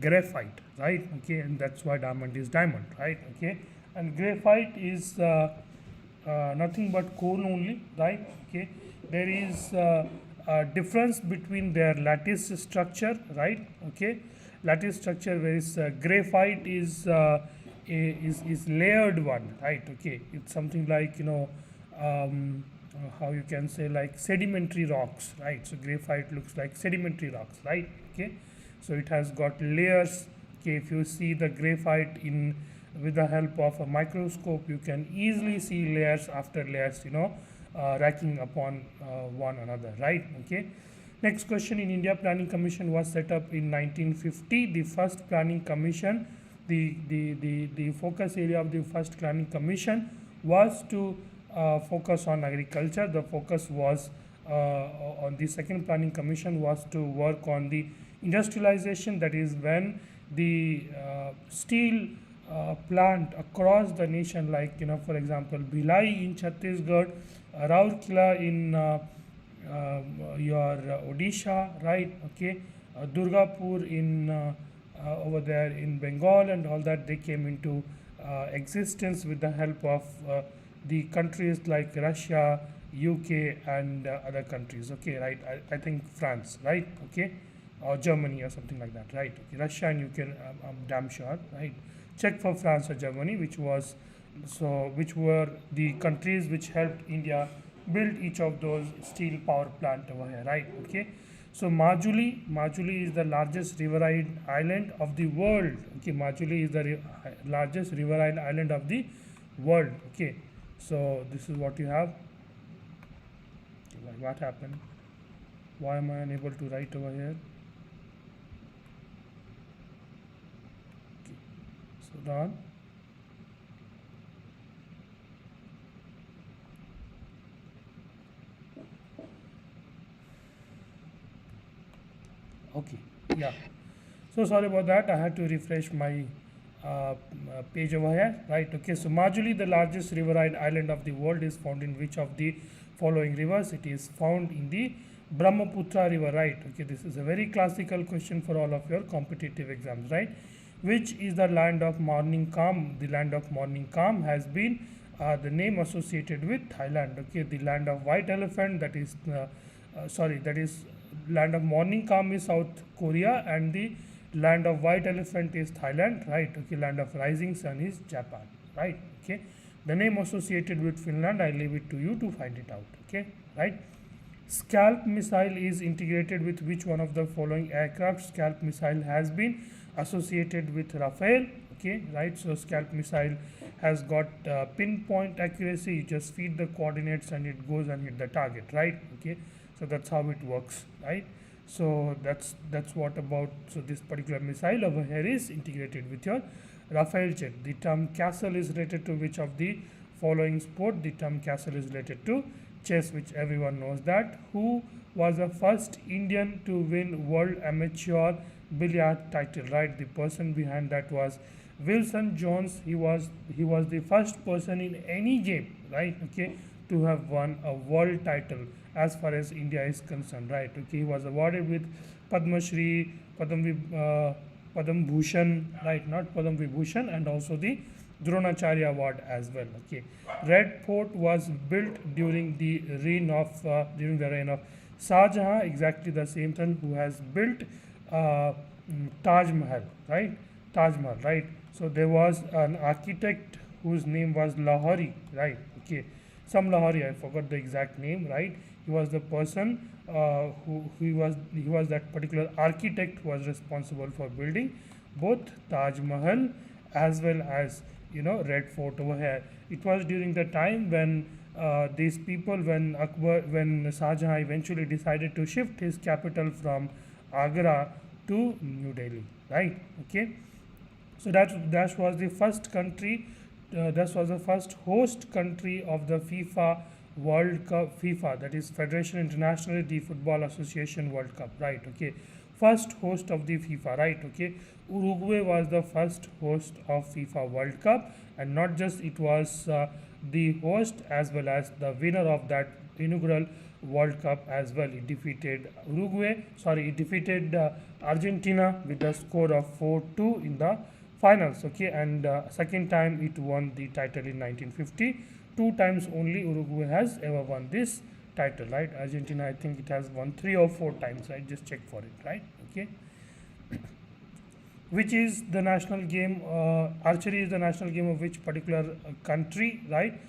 graphite, right? Okay, and that's why diamond is diamond, right? Okay, and graphite is nothing but coal only, right? Okay, there is a difference between their lattice structure, right? Okay, lattice structure, whereas graphite is layered one, right? Okay, it's something like, how you can say, like sedimentary rocks, right? So graphite looks like sedimentary rocks, right? Okay, so it has got layers. Okay, if you see the graphite in with the help of a microscope, you can easily see layers after layers, racking upon one another, right? Okay, next question. In India, Planning Commission was set up in 1950. The first Planning Commission, the focus area of the first Planning Commission was to focus on agriculture. The focus was on the second Planning Commission was to work on the industrialization, that is when the steel plant across the nation, like, for example, Bhilai in Chhattisgarh, Raurkela in your Odisha, right? Okay, Durgapur in over there in Bengal, and all that, they came into existence with the help of the countries like Russia, UK, and other countries. Okay, right? I think France, right? Okay, or Germany or something like that, right? Okay, Russia and UK, I'm damn sure, right? Check for France or Germany, which were the countries which helped India build each of those steel power plant over here, right? Okay, so Majuli is the largest riverine island of the world. Okay, Majuli is the largest riverine island of the world. Okay, so this is what you have. What happened? Why am I unable to write over here? Okay, so done. Okay, yeah, so sorry about that, I had to refresh my page over here, right? Okay, so Majuli, the largest riverine island of the world, is found in which of the following rivers? It is found in the Brahmaputra river, right? Okay, this is a very classical question for all of your competitive exams, right? Which is the land of morning calm? The land of morning calm has been the name associated with Thailand. Okay, the land of white elephant, that is that is land of morning calm is South Korea, and the land of white elephant is Thailand, right? Okay, land of rising sun is Japan, right? Okay, the name associated with Finland, I leave it to you to find it out. Okay, right? Scalp missile is integrated with which one of the following aircraft? Scalp missile has been associated with Rafale. Okay, right? So scalp missile has got pinpoint accuracy. You just feed the coordinates and it goes and hit the target, right? Okay, so that's how it works, right? So that's what about. So this particular missile over here is integrated with your Rafale jet. The term castle is related to which of the following sport? The term castle is related to chess, which everyone knows that. Who was the first Indian to win World Amateur Billiard title? Right, the person behind that was Wilson Jones. He was the first person in any game, right? Okay, to have won a world title as far as India is concerned, right? Okay, he was awarded with Padma Shri, Padam Bhushan, right? Not Padam Vibhushan, and also the Dronacharya Award as well. Okay, Red Fort was built during the reign of Shah Jahan, exactly the same person who has built Taj Mahal, right? Taj Mahal, right? So there was an architect whose name was Lahori, right? Okay, some Lahori, I forgot the exact name, right? He was the person who he was that particular architect who was responsible for building both Taj Mahal as well as Red Fort over here. It was during the time when these people, when Shah Jahan eventually decided to shift his capital from Agra to New Delhi, right? Okay, so that was the first country. That was the first host country of the FIFA World Cup. FIFA, that is Federation International de Football Association World Cup, right? Okay, first host of the FIFA, right? Okay, Uruguay was the first host of FIFA World Cup, and not just it was the host as well as the winner of that inaugural World Cup as well. It defeated it defeated Argentina with a score of 4-2 in the finals. Okay, and second time it won the title in 1950. Two times only Uruguay has ever won this title, right? Argentina, I think it has won 3 or 4 times, right? Just check for it, right? Okay. Which is the national game? Archery is the national game of which particular country, right?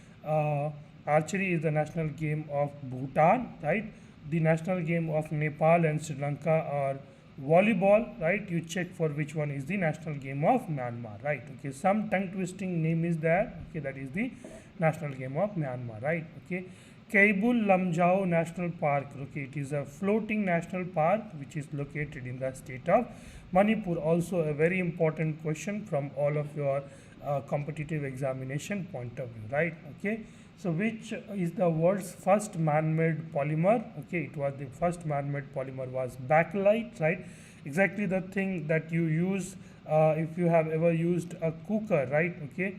Archery is the national game of Bhutan, right? The national game of Nepal and Sri Lanka are volleyball, right? You check for which one is the national game of Myanmar, right? Okay, some tongue twisting name is there. Okay, that is the national game of Myanmar, right? Okay. Keibul Lamjao National Park. Okay, it is a floating national park which is located in the state of Manipur. Also a very important question from all of your competitive examination point of view, right? Okay. So which is the world's first man-made polymer? Okay, it was the first man-made polymer was bakelite, right? Exactly the thing that you use if you have ever used a cooker, right? Okay.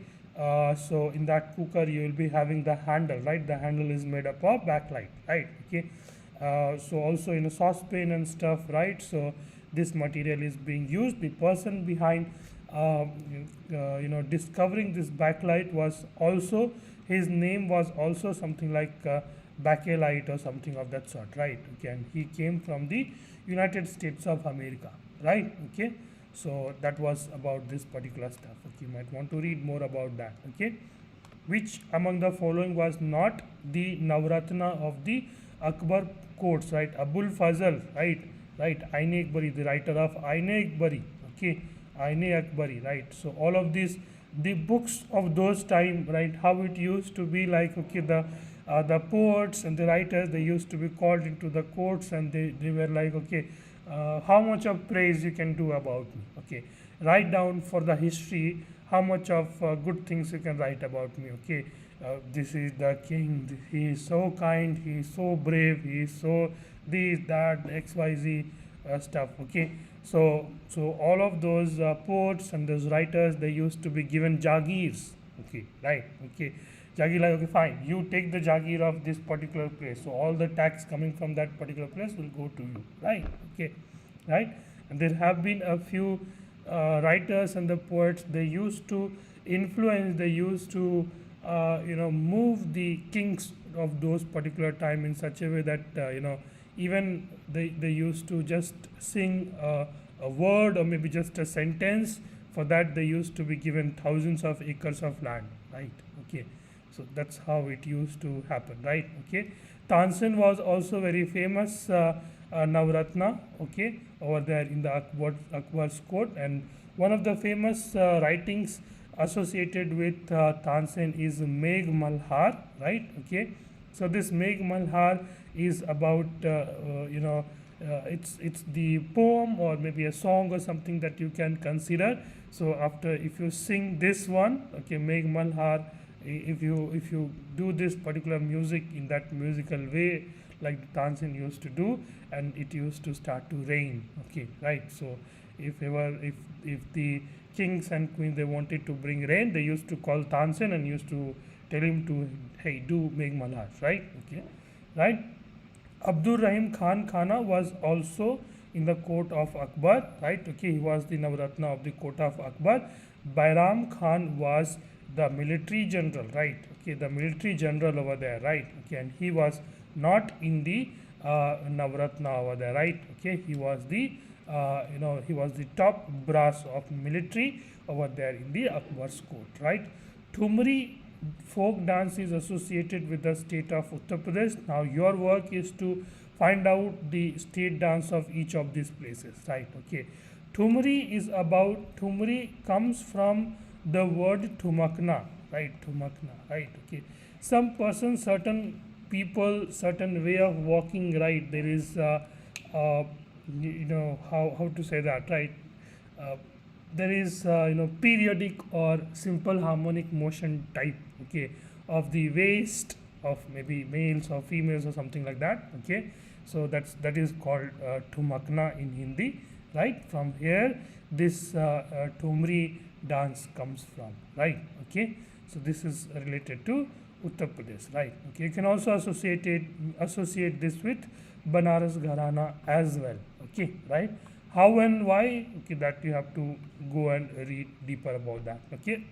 So in that cooker you will be having the handle, right? The handle is made up of bakelite, right? Okay. So also in a saucepan and stuff, right? So this material is being used. The person behind discovering this bakelite was also, his name was also something like bakelite or something of that sort, right? Okay, and he came from the United States of America, right? Okay. So that was about this particular stuff. Okay, you might want to read more about that. Okay, which among the following was not the Navratna of the Akbar quotes, right? Abul Fazl, right? Aine Akbari, the writer of Aine Akbari. Okay, Aine Akbari, right? So all of these, the books of those time, right? How it used to be like, okay, the poets and the writers, they used to be called into the courts and they were like, okay, how much of praise you can do about me? Okay, write down for the history how much of good things you can write about me. Okay, this is the king, he is so kind, he is so brave, he is so this, that, XYZ stuff. Okay, so all of those poets and those writers, they used to be given jagirs. Okay, right? Okay, Jagir, like, okay, fine, you take the Jagir of this particular place. So all the tax coming from that particular place will go to you, right? Okay, right? And there have been a few writers and the poets, they used to influence, they used to, move the kings of those particular time in such a way that, even they used to just sing a word or maybe just a sentence. For that, they used to be given thousands of acres of land, right? Okay. So that's how it used to happen, right? Okay. Tansen was also very famous Navratna, okay, over there in the Akbar's court. And one of the famous writings associated with Tansen is Megh Malhar, right? Okay. So this Megh Malhar is about, it's the poem or maybe a song or something that you can consider. So after, if you sing this one, okay, Megh Malhar, if you do this particular music in that musical way like Tansen used to do, and it used to start to rain. Okay, right? So if the kings and queens, they wanted to bring rain, they used to call Tansen and used to tell him to, hey, do Megh Malhar, right? Okay, right? Abdur Rahim Khan Khana was also in the court of Akbar, right? Okay, he was the Navratna of the court of Akbar. Bairam Khan was the military general, right? Okay, the military general over there, right? Okay, and he was not in the Navratna over there, right? Okay, he was the he was the top brass of military over there in the Akbar's court, right? Thumri folk dance is associated with the state of Uttar Pradesh. Now your work is to find out the state dance of each of these places, right? Okay, Thumri comes from the word thumakna, right? Thumakna, right? Okay, some person, certain people, certain way of walking, right? There is how to say that, right? There is periodic or simple harmonic motion type, okay, of the waist of maybe males or females or something like that. Okay, so that is called thumakna in Hindi, right? From here this Thumri dance comes from, right? Okay, so this is related to Uttar Pradesh, right? Okay, you can also associate this with Banaras Gharana as well. Okay, right? How and why? Okay, that you have to go and read deeper about that. Okay.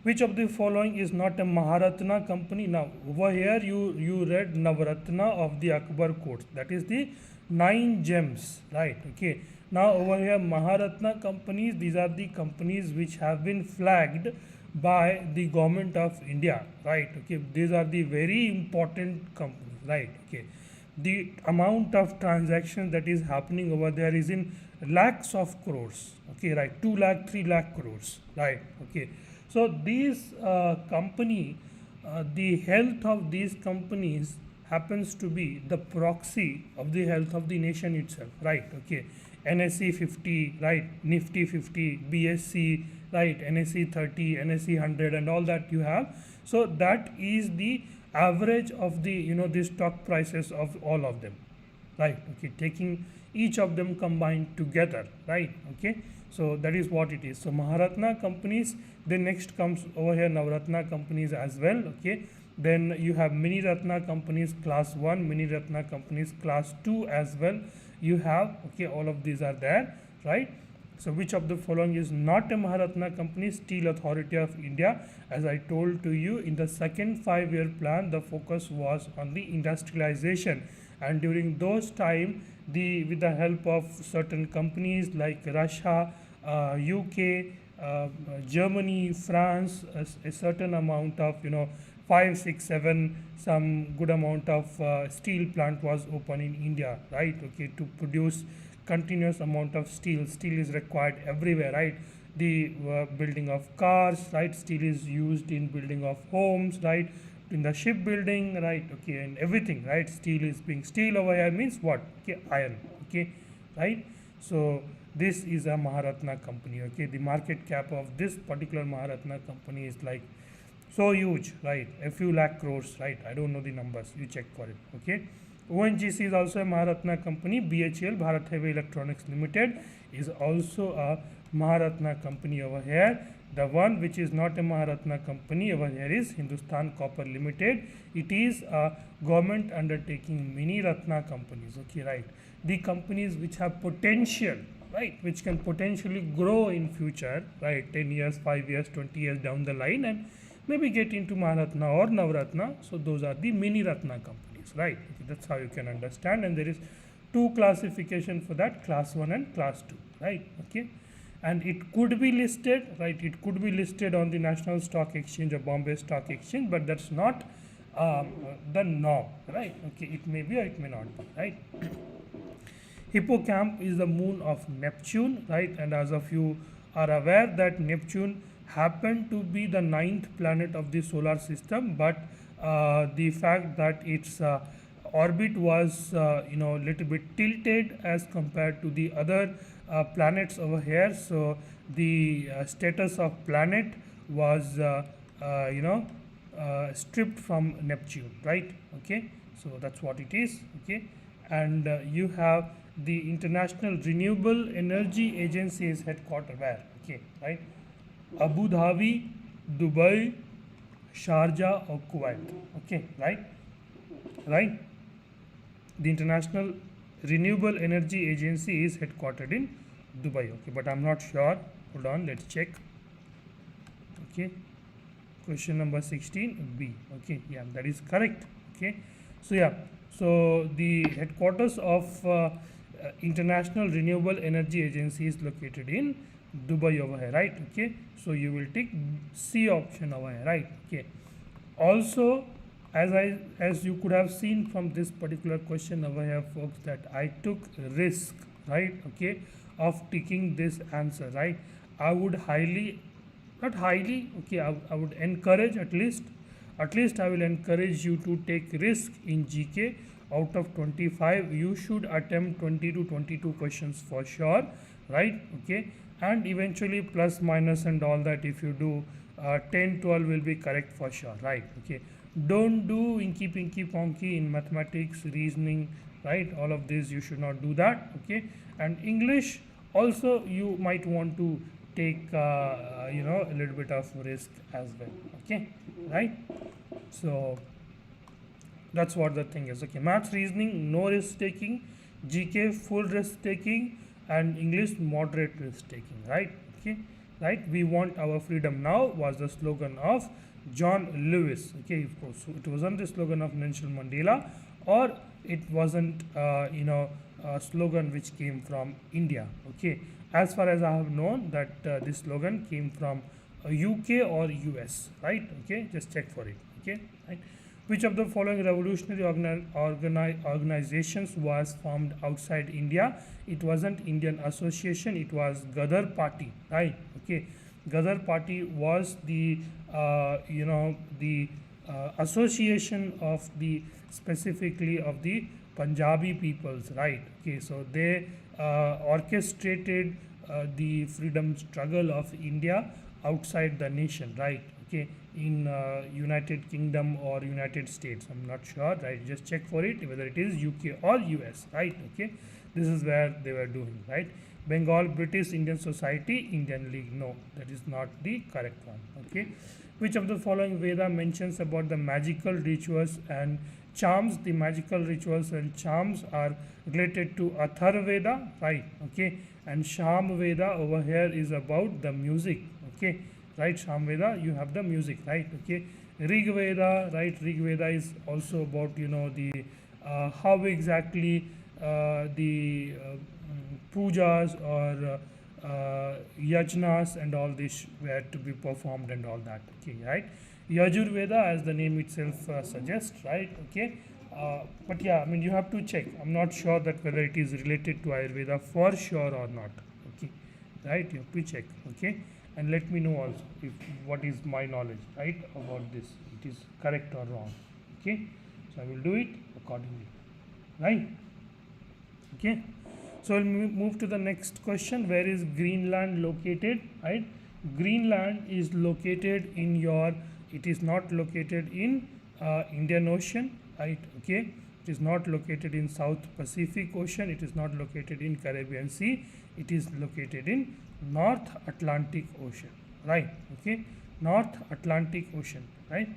Which of the following is not a Maharatna company? Now, over here you read Navaratna of the Akbar courts. That is the 9 gems, right? Okay. Now, over here, Maharatna companies, these are the companies which have been flagged by the government of India, right? Okay. These are the very important companies, right? Okay. The amount of transactions that is happening over there is in lakhs of crores, okay, right? 2 lakh, 3 lakh crores, right? Okay. So these the health of these companies happens to be the proxy of the health of the nation itself, right? Okay, NSE 50, right? Nifty 50, BSC, right? NSE 30, NSE 100, and all that you have. So that is the average of the the stock prices of all of them, right? Okay, taking each of them combined together, right? Okay, so that is what it is. So Maharatna companies, then next comes over here Navratna companies as well. Okay, then you have Mini Ratna companies class 1, Mini Ratna companies class 2 as well. You have, okay, all of these are there, right? So which of the following is not a Maharatna company? Steel Authority of India. As I told to you, in the second 5-year plan, the focus was on the industrialization, and during those time, with the help of certain companies like Russia, UK, Germany, France, a certain amount of 5, 6, 7, some good amount of steel plant was open in India, right? Okay, to produce continuous amount of steel. Steel is required everywhere, right? The building of cars, right? Steel is used in building of homes, right? In the shipbuilding, right? Okay, and everything, right? Steel over here means what? Okay, iron. Okay, right? So this is a Maharatna company. Okay, the market cap of this particular Maharatna company is like so huge, right? A few lakh crores, right? I don't know the numbers. You check for it. Okay. ONGC is also a Maharatna company. BHEL, Bharat Heavy Electronics Limited, is also a Maharatna company over here. The one which is not a Maharatna company over here is Hindustan Copper Limited. It is a government undertaking, Mini Ratna companies. Okay, right? The companies which have potential, right, which can potentially grow in future, right, 10 years, 5 years, 20 years down the line, and maybe get into Maharatna or Navratna. So those are the Mini Ratna companies, right? Okay, that's how you can understand. And there is 2 classification for that, class 1 and class 2, right? Okay, and it could be listed, right? It could be listed on the National Stock Exchange or Bombay Stock Exchange, but that's not the norm, right? Okay, it may be or it may not be, right? Hippocamp is the moon of Neptune, right? And as of you are aware that Neptune happened to be the 9th planet of the solar system, but the fact that its orbit was little bit tilted as compared to the other planets over here, so the status of planet was stripped from Neptune, right? Okay, so that's what it is. Okay, and you have the International Renewable Energy Agency is headquartered where? Okay, right? Abu Dhabi, Dubai, Sharjah or Kuwait. Okay, right? Right? The International Renewable Energy Agency is headquartered in Dubai. Okay, but I'm not sure. Hold on, let's check. Okay, question number 16B. Okay, yeah, that is correct. Okay, so yeah, so the headquarters of International Renewable Energy Agency is located in Dubai over here, right? Okay, so you will take C option over here, right? Okay, also as you could have seen from this particular question over here, folks, that I took risk, right? Okay, of taking this answer, right? I would highly, not highly, okay, I would encourage at least I will encourage you to take risk in GK. Out of 25 you should attempt 20 to 22 questions for sure, right? Okay, and eventually plus minus and all that, if you do 10 12 will be correct for sure, right? Okay, don't do inky pinky ponky in mathematics, reasoning, right? All of this you should not do that. Okay, and English also you might want to take a little bit of risk as well. Okay. right? So that's what the thing is. Okay, maths, reasoning, no risk taking, GK, full risk taking, and English, moderate risk taking, right? Okay, right. We want our freedom now was the slogan of John Lewis. Okay, of course, so it wasn't the slogan of Nelson Mandela, or it wasn't, a slogan which came from India. Okay, as far as I have known, that this slogan came from UK or US, right? Okay, just check for it. Okay, right. Which of the following revolutionary organizations was formed outside India? It wasn't Indian Association, it was Gadar Party, right? Okay, Gadar Party was the association of the specifically of the Punjabi peoples, right? Okay, so they orchestrated the freedom struggle of India outside the nation, right? Okay, in United Kingdom or United States, I'm not sure, right? Just check for it whether it is UK or US, right? Okay, this is where they were doing, right? Bengal, British Indian Society, Indian League, no, that is not the correct one. Okay, which of the following Veda mentions about the magical rituals and charms? The magical rituals and charms are related to Atharveda, right? Okay, and Sham Veda over here is about the music. Okay, right? Sham Veda, you have the music, right? Okay, Rig Veda, right? Rig Veda is also about the how exactly the pujas or yajnas and all this were to be performed and all that. Okay, right? Yajurveda, as the name itself suggests, right? Okay, but yeah, I mean you have to check. I'm not sure that whether it is related to Ayurveda for sure or not. Okay, right? You have to check. Okay, and let me know also if what is my knowledge, right, about this. It is correct or wrong. Okay, so I will do it accordingly, right? Okay, so we'll move to the next question. Where is Greenland located, right? Greenland is located in your, it is not located in Indian Ocean, right? Okay, it is not located in South Pacific Ocean, it is not located in Caribbean Sea, it is located in North Atlantic Ocean, right? Okay, North Atlantic Ocean, right?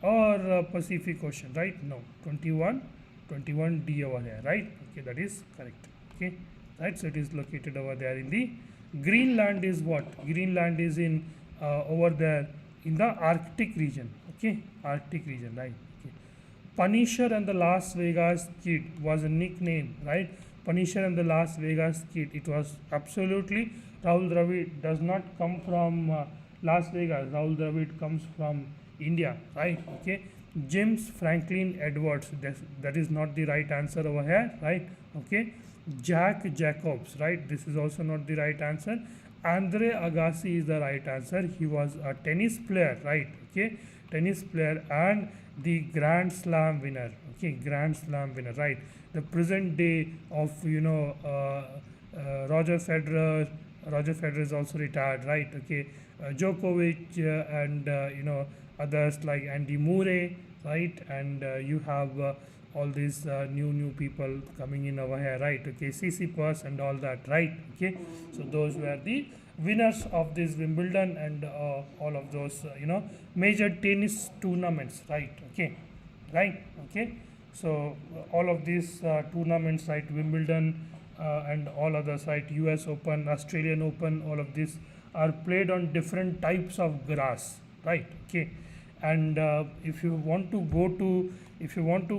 Or Pacific Ocean, right? No, 21D over here, right? Okay, that is correct. Okay, right? So it is located over there in the Greenland is what? Greenland is in over there in the Arctic region. Okay, Arctic region, right? Okay. Punisher and the Las Vegas Kid was a nickname, right? Punisher and the Las Vegas Kid. It was absolutely Rahul Dravid does not come from Las Vegas. Rahul Dravid comes from India, right? Okay. James Franklin Edwards. That is not the right answer over here, right? Okay. Jack Jacobs, right? This is also not the right answer. Andre Agassi is the right answer. He was a tennis player, right? Okay, tennis player and the Grand Slam winner. Okay, Grand Slam winner, right? The present day of Roger Federer. Roger Federer is also retired, right? Okay, Djokovic and others like Andy Murray, right? And you have all these new people coming in over here, right? Okay, Tsitsipas and all that, right? Okay, so those were the winners of this Wimbledon and all of those major tennis tournaments, right? Okay, right? Okay, so all of these tournaments, right? Wimbledon and all others, right? US Open, Australian Open, all of these are played on different types of grass, right? Okay, and if you want to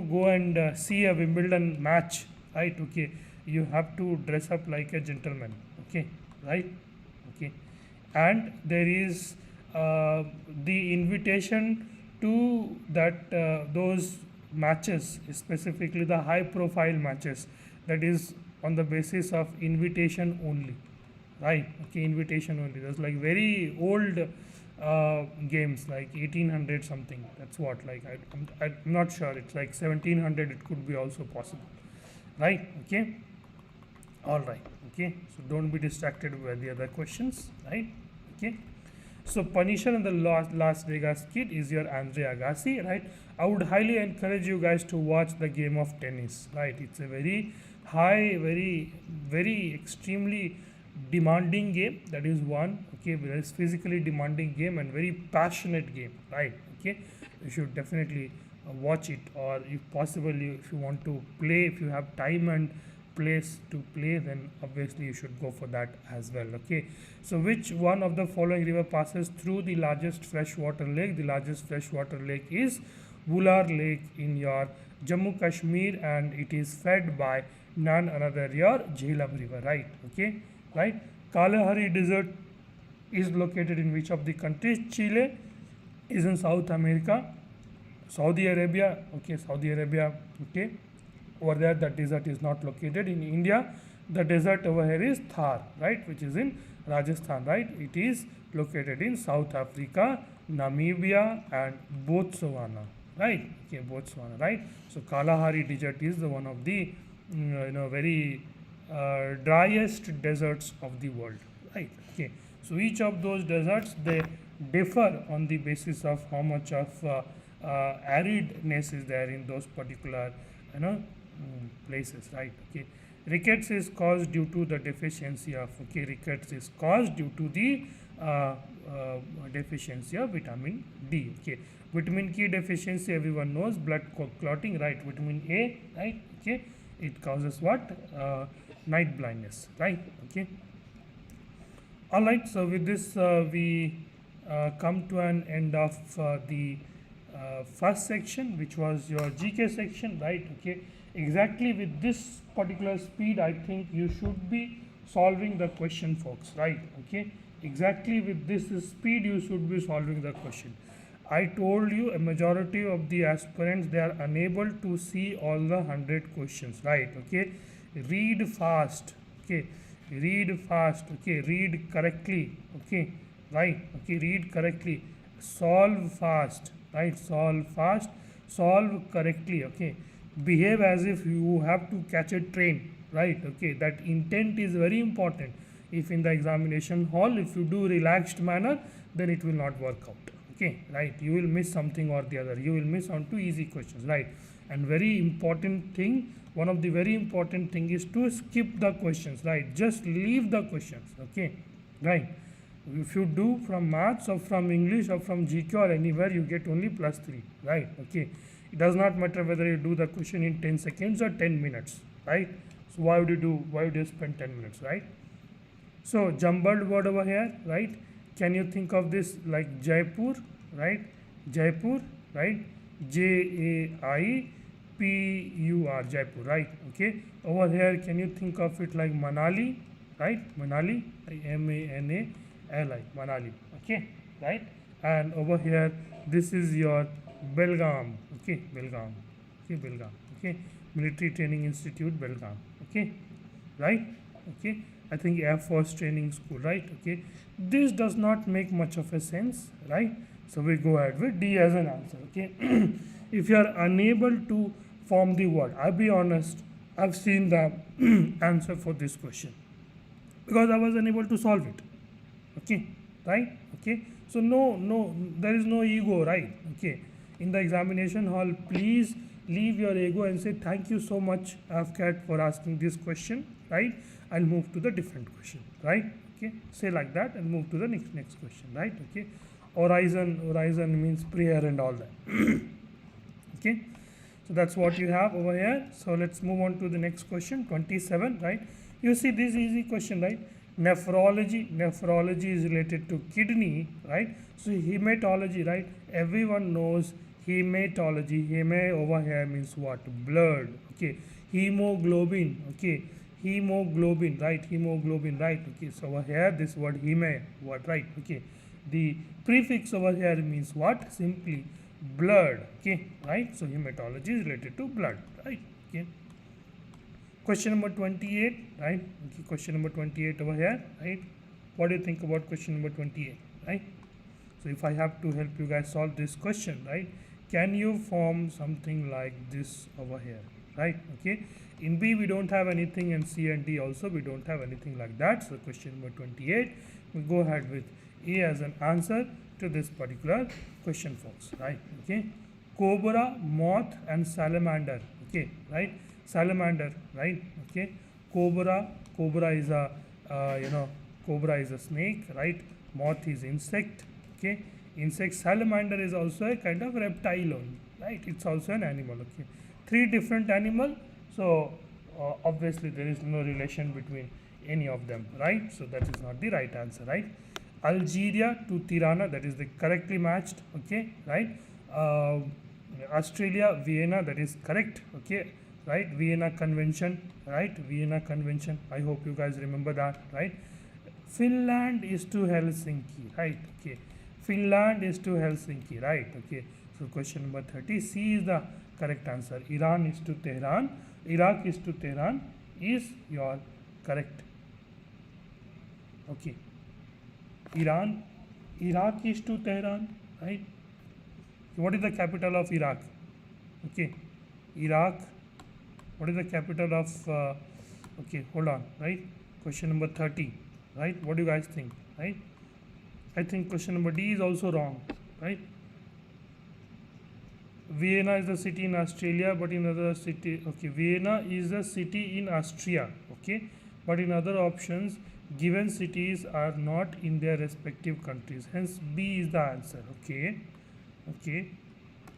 go and see a Wimbledon match, right? Okay, you have to dress up like a gentleman. Okay, right? Okay, and there is the invitation to that those matches, specifically the high profile matches, that is on the basis of invitation only, right? Okay, invitation only. There's like very old games like 1800 something. That's what, like I'm not sure. It's like 1700. It could be also possible, right? Okay, all right. Okay, so don't be distracted by the other questions, right? Okay, so Punisher and the Las Vegas Kid is your Andre Agassi, right? I would highly encourage you guys to watch the game of tennis, right? It's a very high, very extremely demanding game. That is one. Okay, very physically demanding game and very passionate game, right? Okay, you should definitely watch it, or if possible, if you want to play, if you have time and place to play, then obviously you should go for that as well. Okay, so which one of the following river passes through the largest freshwater lake? The largest freshwater lake is Wular Lake in your Jammu Kashmir, and it is fed by none other your Jhelum river, right? Okay, right. Kalahari Desert is located in which of the countries? Chile is in South America. Saudi Arabia, okay, Saudi Arabia, okay. Over there, the desert is not located. In India, the desert over here is Thar, right, which is in Rajasthan, right. It is located in South Africa, Namibia, and Botswana, right. Okay, Botswana, right. So Kalahari Desert is the one of the very driest deserts of the world, right. Okay, so each of those deserts, they differ on the basis of how much of aridness is there in those particular places, right. Okay, rickets is caused due to the deficiency of, okay, rickets is caused due to the deficiency of vitamin D. Okay, vitamin K deficiency, everyone knows, blood clotting, right. Vitamin A, right. Okay, it causes what? Night blindness, right. Okay, all right. So with this, we come to an end of the first section, which was your GK section, right. Okay, exactly with this particular speed, I think you should be solving the question, folks, right. Okay, exactly with this speed you should be solving the question. I told you a majority of the aspirants, they are unable to see all the 100 questions, right. Okay, read fast, okay, read fast, okay, read correctly, okay, right. Okay, read correctly, solve fast, right, solve fast, solve correctly, okay, behave as if you have to catch a train, right. Okay, that intent is very important. If in the examination hall, if you do relaxed manner, then it will not work out, okay, right. You will miss something or the other, you will miss on two easy questions, right. And very important thing, one of the very important thing is to skip the questions, right. Just leave the questions, okay, right. If you do from maths or from English or from GK or anywhere, you get only +3, right. Okay, it does not matter whether you do the question in 10 seconds or 10 minutes, right. So why would you spend 10 minutes, right. So jumbled word over here, right. Can you think of this like Jaipur, right, Jaipur, right, Jaipur, Jaipur, right. Okay, over here, can you think of it like Manali, right, Manali, Manali, Manali, okay, right. And over here, this is your Belgaum, okay, Belgaum, okay, Belgaum, okay, Military Training Institute, Belgaum, okay, right. Okay, I think Air Force Training School, right. Okay, this does not make much of a sense, right. So we go ahead with D as an answer, okay. If you are unable to form the word, I'll be honest, I've seen the answer for this question because I was unable to solve it, okay, right. Okay, so no, there is no ego, right. Okay, in the examination hall, please leave your ego and say thank you so much AFCAT for asking this question, right. I'll move to the different question, right. Okay, say like that and move to the next question, right. Okay, horizon means prayer and all that. Okay, so that's what you have over here. So let's move on to the next question, 27, right. You see this easy question, right. Nephrology is related to kidney, right. So hematology, right, everyone knows hematology. Heme over here means what? Blood, okay. Hemoglobin, okay, hemoglobin, right, hemoglobin, right. Okay, so over here this word heme, what, right. Okay, the prefix over here means what? Simply blood, okay, right. So hematology is related to blood, right. Okay, question number 28, right. Okay, question number 28 over here, right. What do you think about question number 28, right. So if I have to help you guys solve this question, right, can you form something like this over here, right. Okay, in B we don't have anything, and C and D also we don't have anything like that. So question number 28, we go ahead with A as an answer to this particular question, folks, right. Okay, cobra, moth and salamander, okay, right. Salamander, right. Okay, cobra is a cobra is a snake, right. Moth is insect, okay. insect. Salamander is also a kind of reptile only, right? It's also an animal. Okay, three different animal. So obviously there is no relation between any of them, right? So that is not the right answer, right? Algeria to Tirana, that is the correctly matched. Okay, right? Australia, Vienna, that is correct. Okay, right? Vienna Convention, right? Vienna Convention. I hope you guys remember that, right? Finland is to Helsinki, right? Okay, Finland is to Helsinki, right? Okay, so question number 30, C is the correct answer. Iran is to Tehran, Iraq is to Tehran is your correct. Okay, Iraq is to Tehran, right? What is the capital of Iraq? Okay, Iraq. What is the capital of? Okay, hold on, right? Question number 30, right? What do you guys think, right? I think question number D is also wrong, right? Vienna is the city in Australia, but in other city, okay, Vienna is a city in Austria, okay, but in other options, given cities are not in their respective countries. Hence, B is the answer. Okay, okay,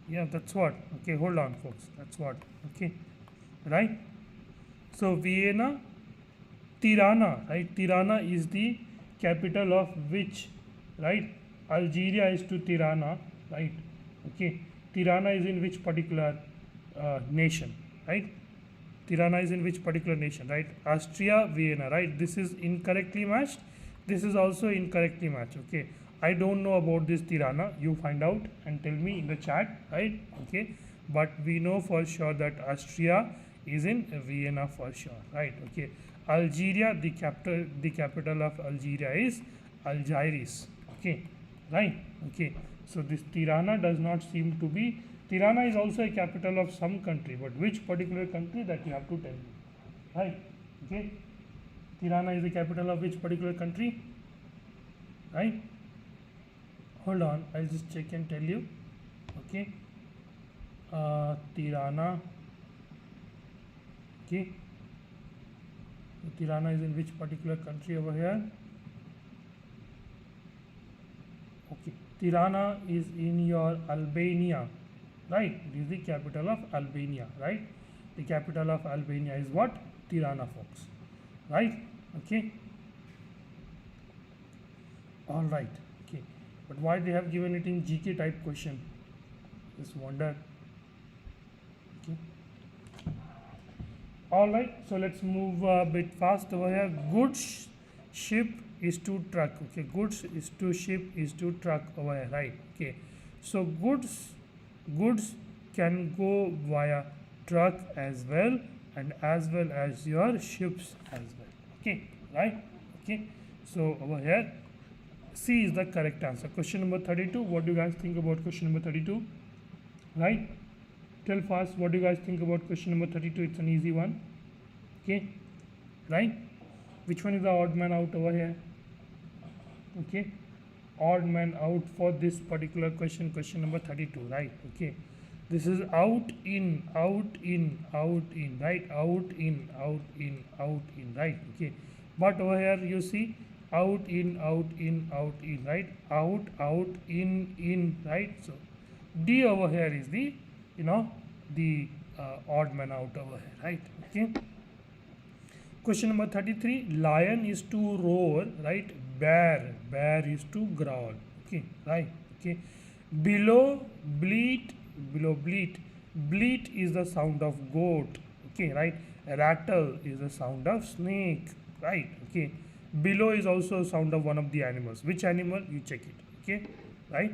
yeah, that's what. Okay, hold on, folks. That's what. Okay, right. So Vienna, Tirana, right? Tirana is the capital of which, right? Algeria is to Tirana, right? Okay, Tirana is in which particular nation, right? Tirana is in which particular nation, right? Austria, Vienna, right? This is incorrectly matched. This is also incorrectly matched. Okay, I don't know about this Tirana. You find out and tell me in the chat, right? Okay, but we know for sure that Austria is in Vienna for sure, right? Okay, Algeria, the capital of Algeria is Algiers. Okay, right? Okay, so this Tirana does not seem to be. Tirana is also a capital of some country, but which particular country, that you have to tell me, right? Okay, Tirana is the capital of which particular country, right? Hold on, I'll just check and tell you. Okay, Tirana. Okay, so Tirana is in which particular country over here? Okay, Tirana is in your Albania, right? It is the capital of Albania, right? The capital of Albania is what? Tirana, folks, right? Okay, all right. Okay, but why they have given it in GK type question? Just wonder. Okay, all right, so let's move a bit fast over here. Goods ship is to truck. Okay, goods is to ship is to truck over here, right? Okay, so goods can go via truck as well, and as well as your ships as well. Okay, right? Okay, so over here C is the correct answer. Question number 32, what do you guys think about question number 32, right? Tell fast, what do you guys think about question number 32? It's an easy one. Okay, right? Which one is the odd man out over here? Okay, odd man out for this particular question, question number 32, right? Okay, this is out in, out in, out in, right? Out in, out in, out in, right? Okay, but over here you see out in, out in, out in, right? Out, out, in, right? So D over here is the, you know, the odd man out over here, right? Okay, question number 33, lion is to roar, right? Bear is to growl. Okay, right? Okay, below bleat is the sound of goat. Okay, right? Rattle is the sound of snake, right? Okay, below is also a sound of one of the animals. Which animal? You check it. Okay, right?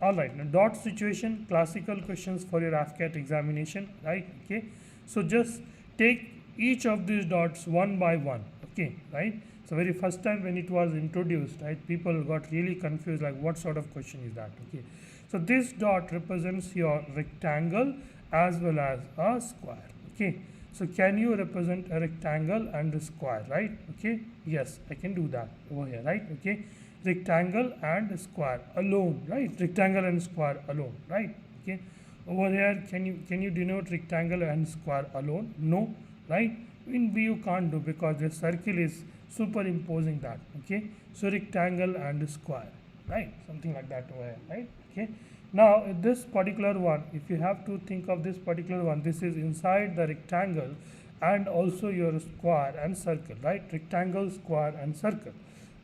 All right, now dot situation, classical questions for your AFCAT examination, right? Okay, so just take each of these dots one by one. Okay, right? So very first time when it was introduced, right, people got really confused, like what sort of question is that? Okay, so this dot represents your rectangle as well as a square. Okay, so can you represent a rectangle and a square, right? Okay, yes, I can do that over here, right? Okay, rectangle and square alone, right? Rectangle and square alone, right? Okay, over here can you denote rectangle and square alone? No, right? In B you can't do because the circle is superimposing that. Okay, so rectangle and square. right? Something like that over here, right? Okay. Now this particular one, if you have to think of this particular one, this is inside the rectangle and also your square and circle, right? Rectangle, square and circle,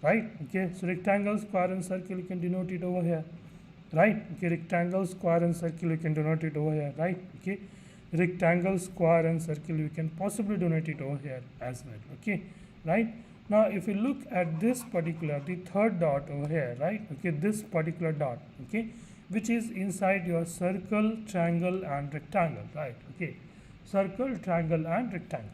right? Okay, so rectangle, square and circle, you can denote it over here, right? Okay, rectangle, square and circle, you can denote it over here, right? Okay, rectangle, square and circle, you can possibly denote it over here as well, okay, right? Now if you look at this particular, the third dot over here, right? Okay, this particular dot, okay, which is inside your circle, triangle and rectangle, right? Okay, circle, triangle and rectangle.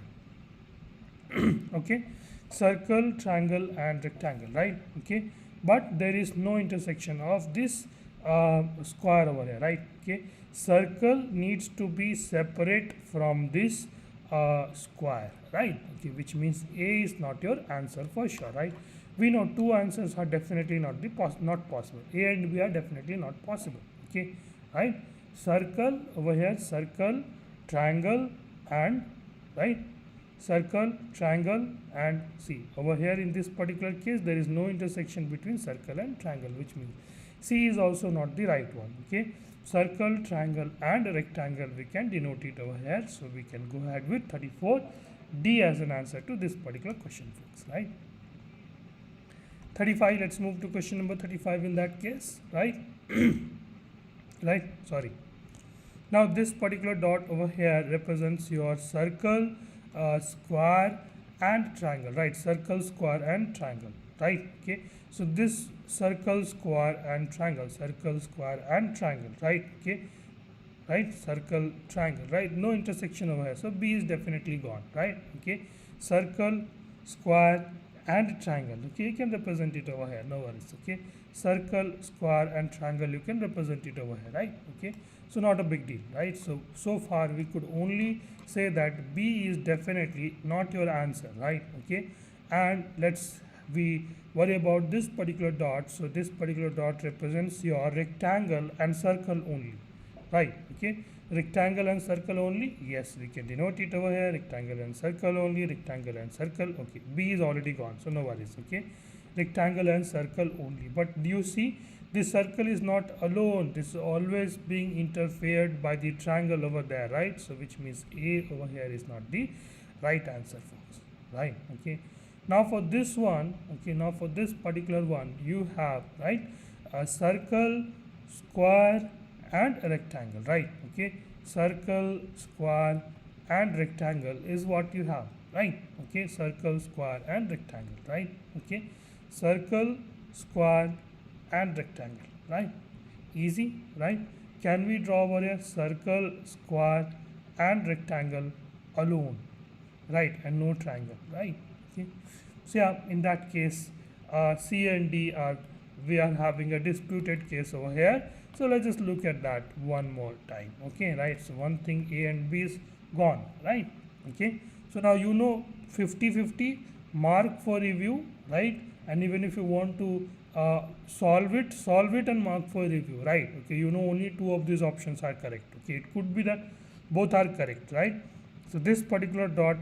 Okay, circle, triangle and rectangle, right? Okay, but there is no intersection of this square over here, right? Okay, circle needs to be separate from this square, right? Okay, which means A is not your answer for sure, right? We know two answers are definitely not not possible. A and B are definitely not possible, okay, right? Circle over here, circle, triangle and, right, circle, triangle and C. Over here in this particular case, there is no intersection between circle and triangle, which means C is also not the right one, okay. Circle, triangle and rectangle, we can denote it over here. So we can go ahead with 34D as an answer to this particular question, folks, right? 35, let's move to question number 35 in that case, right? Right, sorry. Now this particular dot over here represents your circle, square and triangle, right? Circle, square and triangle, right? Okay, so this circle, square and triangle, circle, square and triangle, right? Okay, right, circle, triangle, right? No intersection over here, so B is definitely gone, right? Okay, circle, square and triangle, okay, you can represent it over here, no worries, okay. Circle, square and triangle, you can represent it over here, right? Okay, so not a big deal, right? So far we could only say that B is definitely not your answer, right? Okay, and we worry about this particular dot. So this particular dot represents your rectangle and circle only, right? Okay, rectangle and circle only, yes, we can denote it over here, rectangle and circle only, rectangle and circle, okay. B is already gone, so no worries, okay. Rectangle and circle only, but you see this circle is not alone, this is always being interfered by the triangle over there, right? So which means A over here is not the right answer, folks, right? Okay, now for this one, okay, now for this particular one, you have, right, a circle, square and a rectangle, right? Okay, circle, square and rectangle is what you have, right? Okay, circle, square and rectangle, right? Okay, circle, square and rectangle, right? Easy, right? Can we draw over a circle, square and rectangle alone, right, and no triangle, right? Okay, so yeah, in that case C and D we are having a disputed case over here. So let's just look at that one more time, okay, right? So one thing, A and B is gone, right? Okay, so now you know 50-50 mark for review, right? And even if you want to solve it and mark for review, right? Okay, you know only two of these options are correct, okay. It could be that both are correct, right? So this particular dot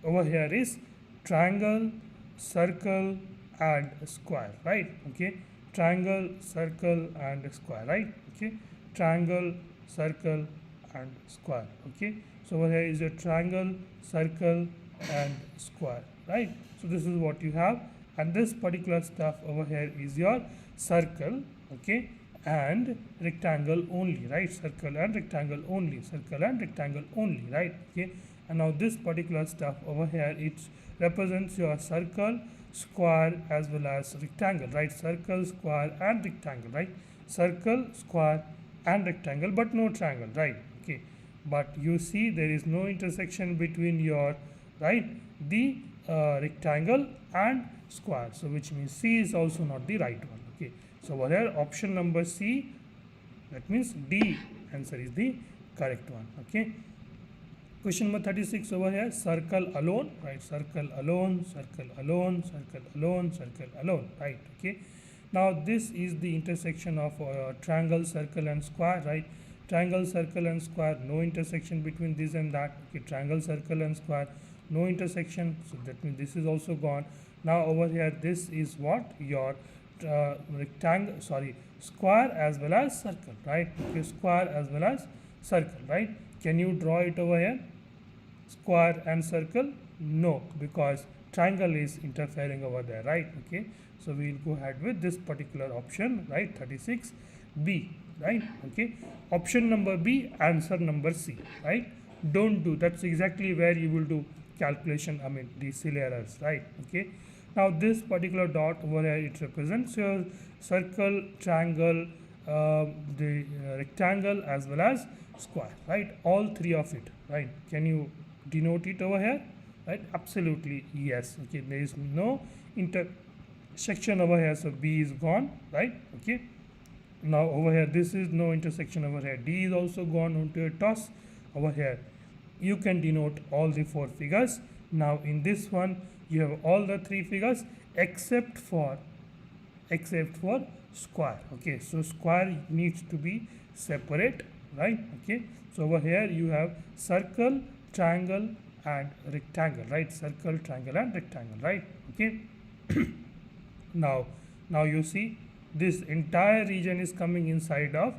over here is triangle, circle and square, right? Okay, triangle, circle and square, right? Okay, triangle, circle and square, okay. So over here is a triangle, circle and square, right? So this is what you have, and this particular stuff over here is your circle, okay, and rectangle only, right? Circle and rectangle only, circle and rectangle only, right? Okay, and now this particular stuff over here, it represents your circle, square as well as rectangle, right? Circle, square and rectangle, right? Circle, square and rectangle, but no triangle, right? Okay, but you see there is no intersection between your, right, the rectangle and square, so which means C is also not the right one, okay. So over here option number C, that means D answer is the correct one, okay. Question number 36 over here, circle alone, right? Circle alone, circle alone, circle alone, circle alone, right? Okay, now this is the intersection of triangle, circle and square, right? Triangle, circle and square, no intersection between this and that, okay. Triangle, circle and square, no intersection, so that means this is also gone. Now over here this is what your square as well as circle, right? Okay, square as well as circle, right? Can you draw it over here? Square and circle? No, because triangle is interfering over there, right? Okay, so we will go ahead with this particular option, right? 36B, right? Okay, option number B, answer number C, right? Don't do, that's exactly where you will do calculation, I mean the silly errors, right? Okay, now this particular dot over here, it represents your circle, triangle, the rectangle as well as square, right? All three of it, right? Can you denote it over here? Right, absolutely yes. Okay, there is no intersection over here, so B is gone, right? Okay, now over here this is no intersection over here, D is also gone onto a toss. Over here you can denote all the four figures. Now in this one you have all the three figures except for square. Okay, so square needs to be separate, right? Okay, so over here you have circle, triangle and rectangle, right? Circle, triangle and rectangle, right? Okay, now you see this entire region is coming inside of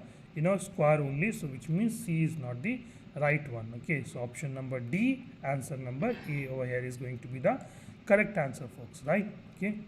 square only, so which means C is not the right one. Okay, so option number D, answer number A over here is going to be the correct answer, folks, right? Okay,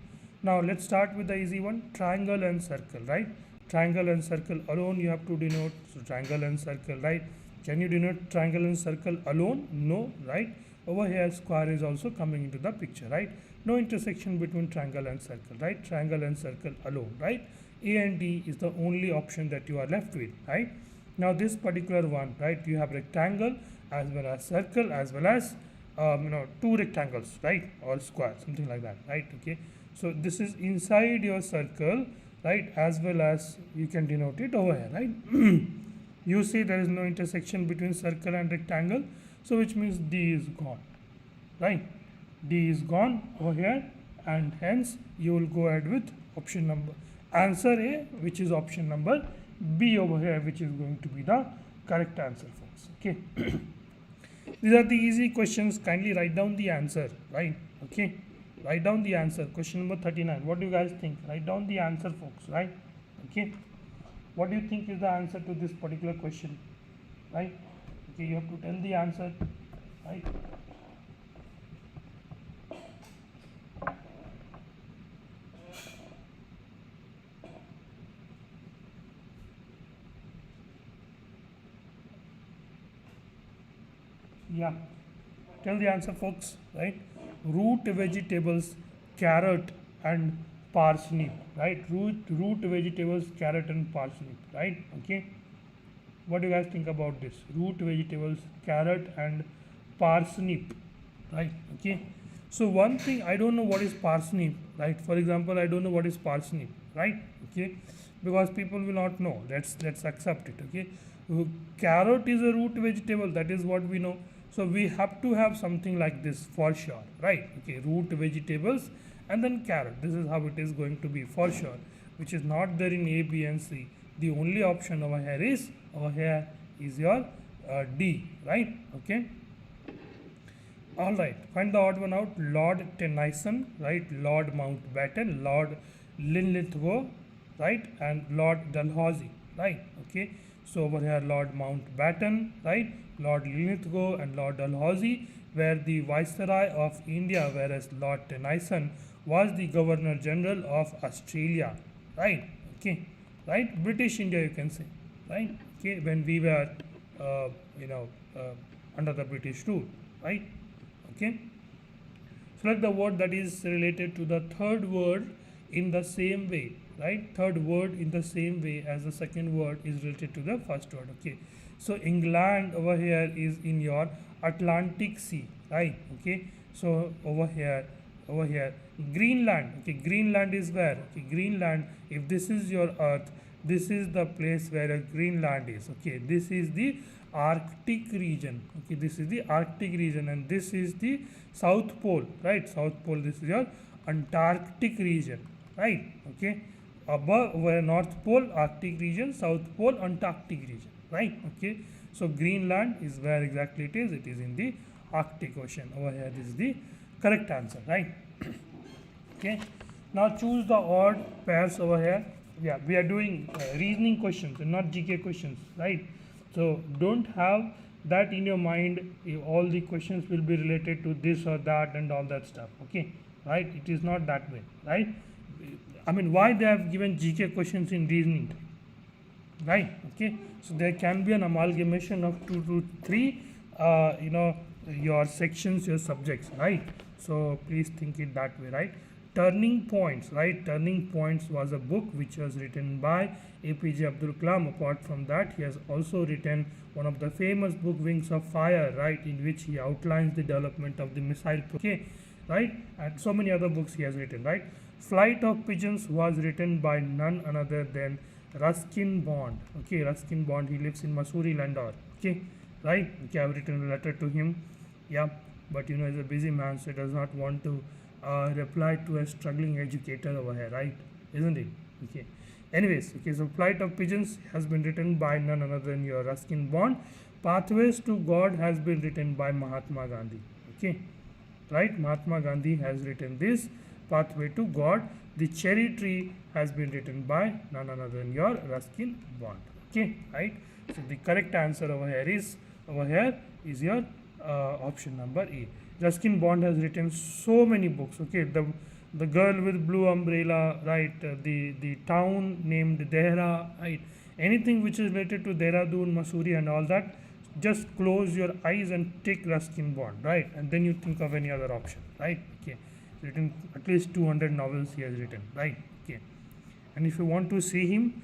now let's start with the easy one, triangle and circle, right? Triangle and circle alone you have to denote, so triangle and circle, right? Can you denote triangle and circle alone? No, right? Over here square is also coming into the picture, right? No intersection between triangle and circle, right? Triangle and circle alone, right? A and D is the only option that you are left with, right? Now this particular one, right, you have rectangle as well as circle as well as two rectangles, right, or square, something like that, right? Okay, so this is inside your circle, right, as well as you can denote it over here, right? You see there is no intersection between circle and rectangle, so which means D is gone, right? D is gone over here, and hence you will go ahead with option number answer A, which is option number B over here, which is going to be the correct answer, folks. Okay, these are the easy questions. Kindly write down the answer, right? Okay, write down the answer. Question number 39. What do you guys think? Write down the answer, folks, right? Okay, what do you think is the answer to this particular question, right? Okay, you have to tell the answer, right? Yeah, tell the answer, folks, right? Root vegetables, carrot and parsnip, right? Root vegetables, carrot and parsnip, right? Okay, what do you guys think about this? Root vegetables, carrot and parsnip, right? Okay, so one thing, I don't know what is parsnip, right? For example, I don't know what is parsnip, right? Okay, because people will not know. Let's accept it. Okay, carrot is a root vegetable, that is what we know. So we have to have something like this for sure, right? Okay, root vegetables and then carrot. This is how it is going to be for sure, which is not there in A, B and C. The only option over here is your D, right? Okay, all right, find the odd one out. Lord Tennyson, right? Lord Mountbatten, Lord Linlithgow, right? And Lord Dalhousie, right? Okay, so over here Lord Mountbatten, right? Lord Linlithgow and Lord Dalhousie were the Viceroy of India, whereas Lord Tennyson was the Governor General of Australia, right? Okay, right? British India, you can say, right? Okay, when we were under the British rule, right? Okay, select the word that is related to the third word in the same way, right? Third word in the same way as the second word is related to the first word. Okay, so England over here is in your Atlantic Sea, right? Okay, so over here Greenland. Okay, Greenland is where? Okay, Greenland, if this is your earth, this is the place where Greenland is. Okay, this is the Arctic region. Okay, this is the Arctic region, and this is the South Pole, right? South Pole, this is your Antarctic region, right? Okay, above where North Pole, Arctic region, South Pole, Antarctic region, right? Okay, so Greenland is where exactly it is. It is in the Arctic Ocean. Over here, this is the correct answer, right? Okay, Now choose the odd pairs over here. Yeah, we are doing reasoning questions and not GK questions, right? So don't have that in your mind. All the questions will be related to this or that and all that stuff. Okay, right? It is not that way, right? I mean, why they have given GK questions in reasoning, right? Okay, so there can be an amalgamation of 2 to 3, your sections, your subjects, right? So please think it that way, right? Turning Points, right? Turning Points was a book which was written by APJ Abdul Kalam. Apart from that, he has also written one of the famous book, Wings of Fire, right, in which he outlines the development of the missile. Okay, right? And so many other books he has written, right? Flight of Pigeons was written by none other than Ruskin Bond. Okay, Ruskin Bond, he lives in Missouri, Landor. Okay, right? Okay, I have written a letter to him. Yeah, but he's a busy man, so he does not want to reply to a struggling educator over here, right? Isn't it? Okay. Anyways, okay, so Flight of Pigeons has been written by none other than your Ruskin Bond. Pathways to God has been written by Mahatma Gandhi. Okay, right? Mahatma Gandhi has written this Pathway to God. The Cherry Tree has been written by none other than your Ruskin Bond. Okay, right? So the correct answer over here is your option number A. Ruskin Bond has written so many books. Okay, the Girl with Blue Umbrella, right? The town named Dehra, right? Anything which is related to Dehradun, Missouri, and all that, just close your eyes and take Ruskin Bond, right? And then you think of any other option, right? Okay, written at least 200 novels he has written, right? Okay, and if you want to see him,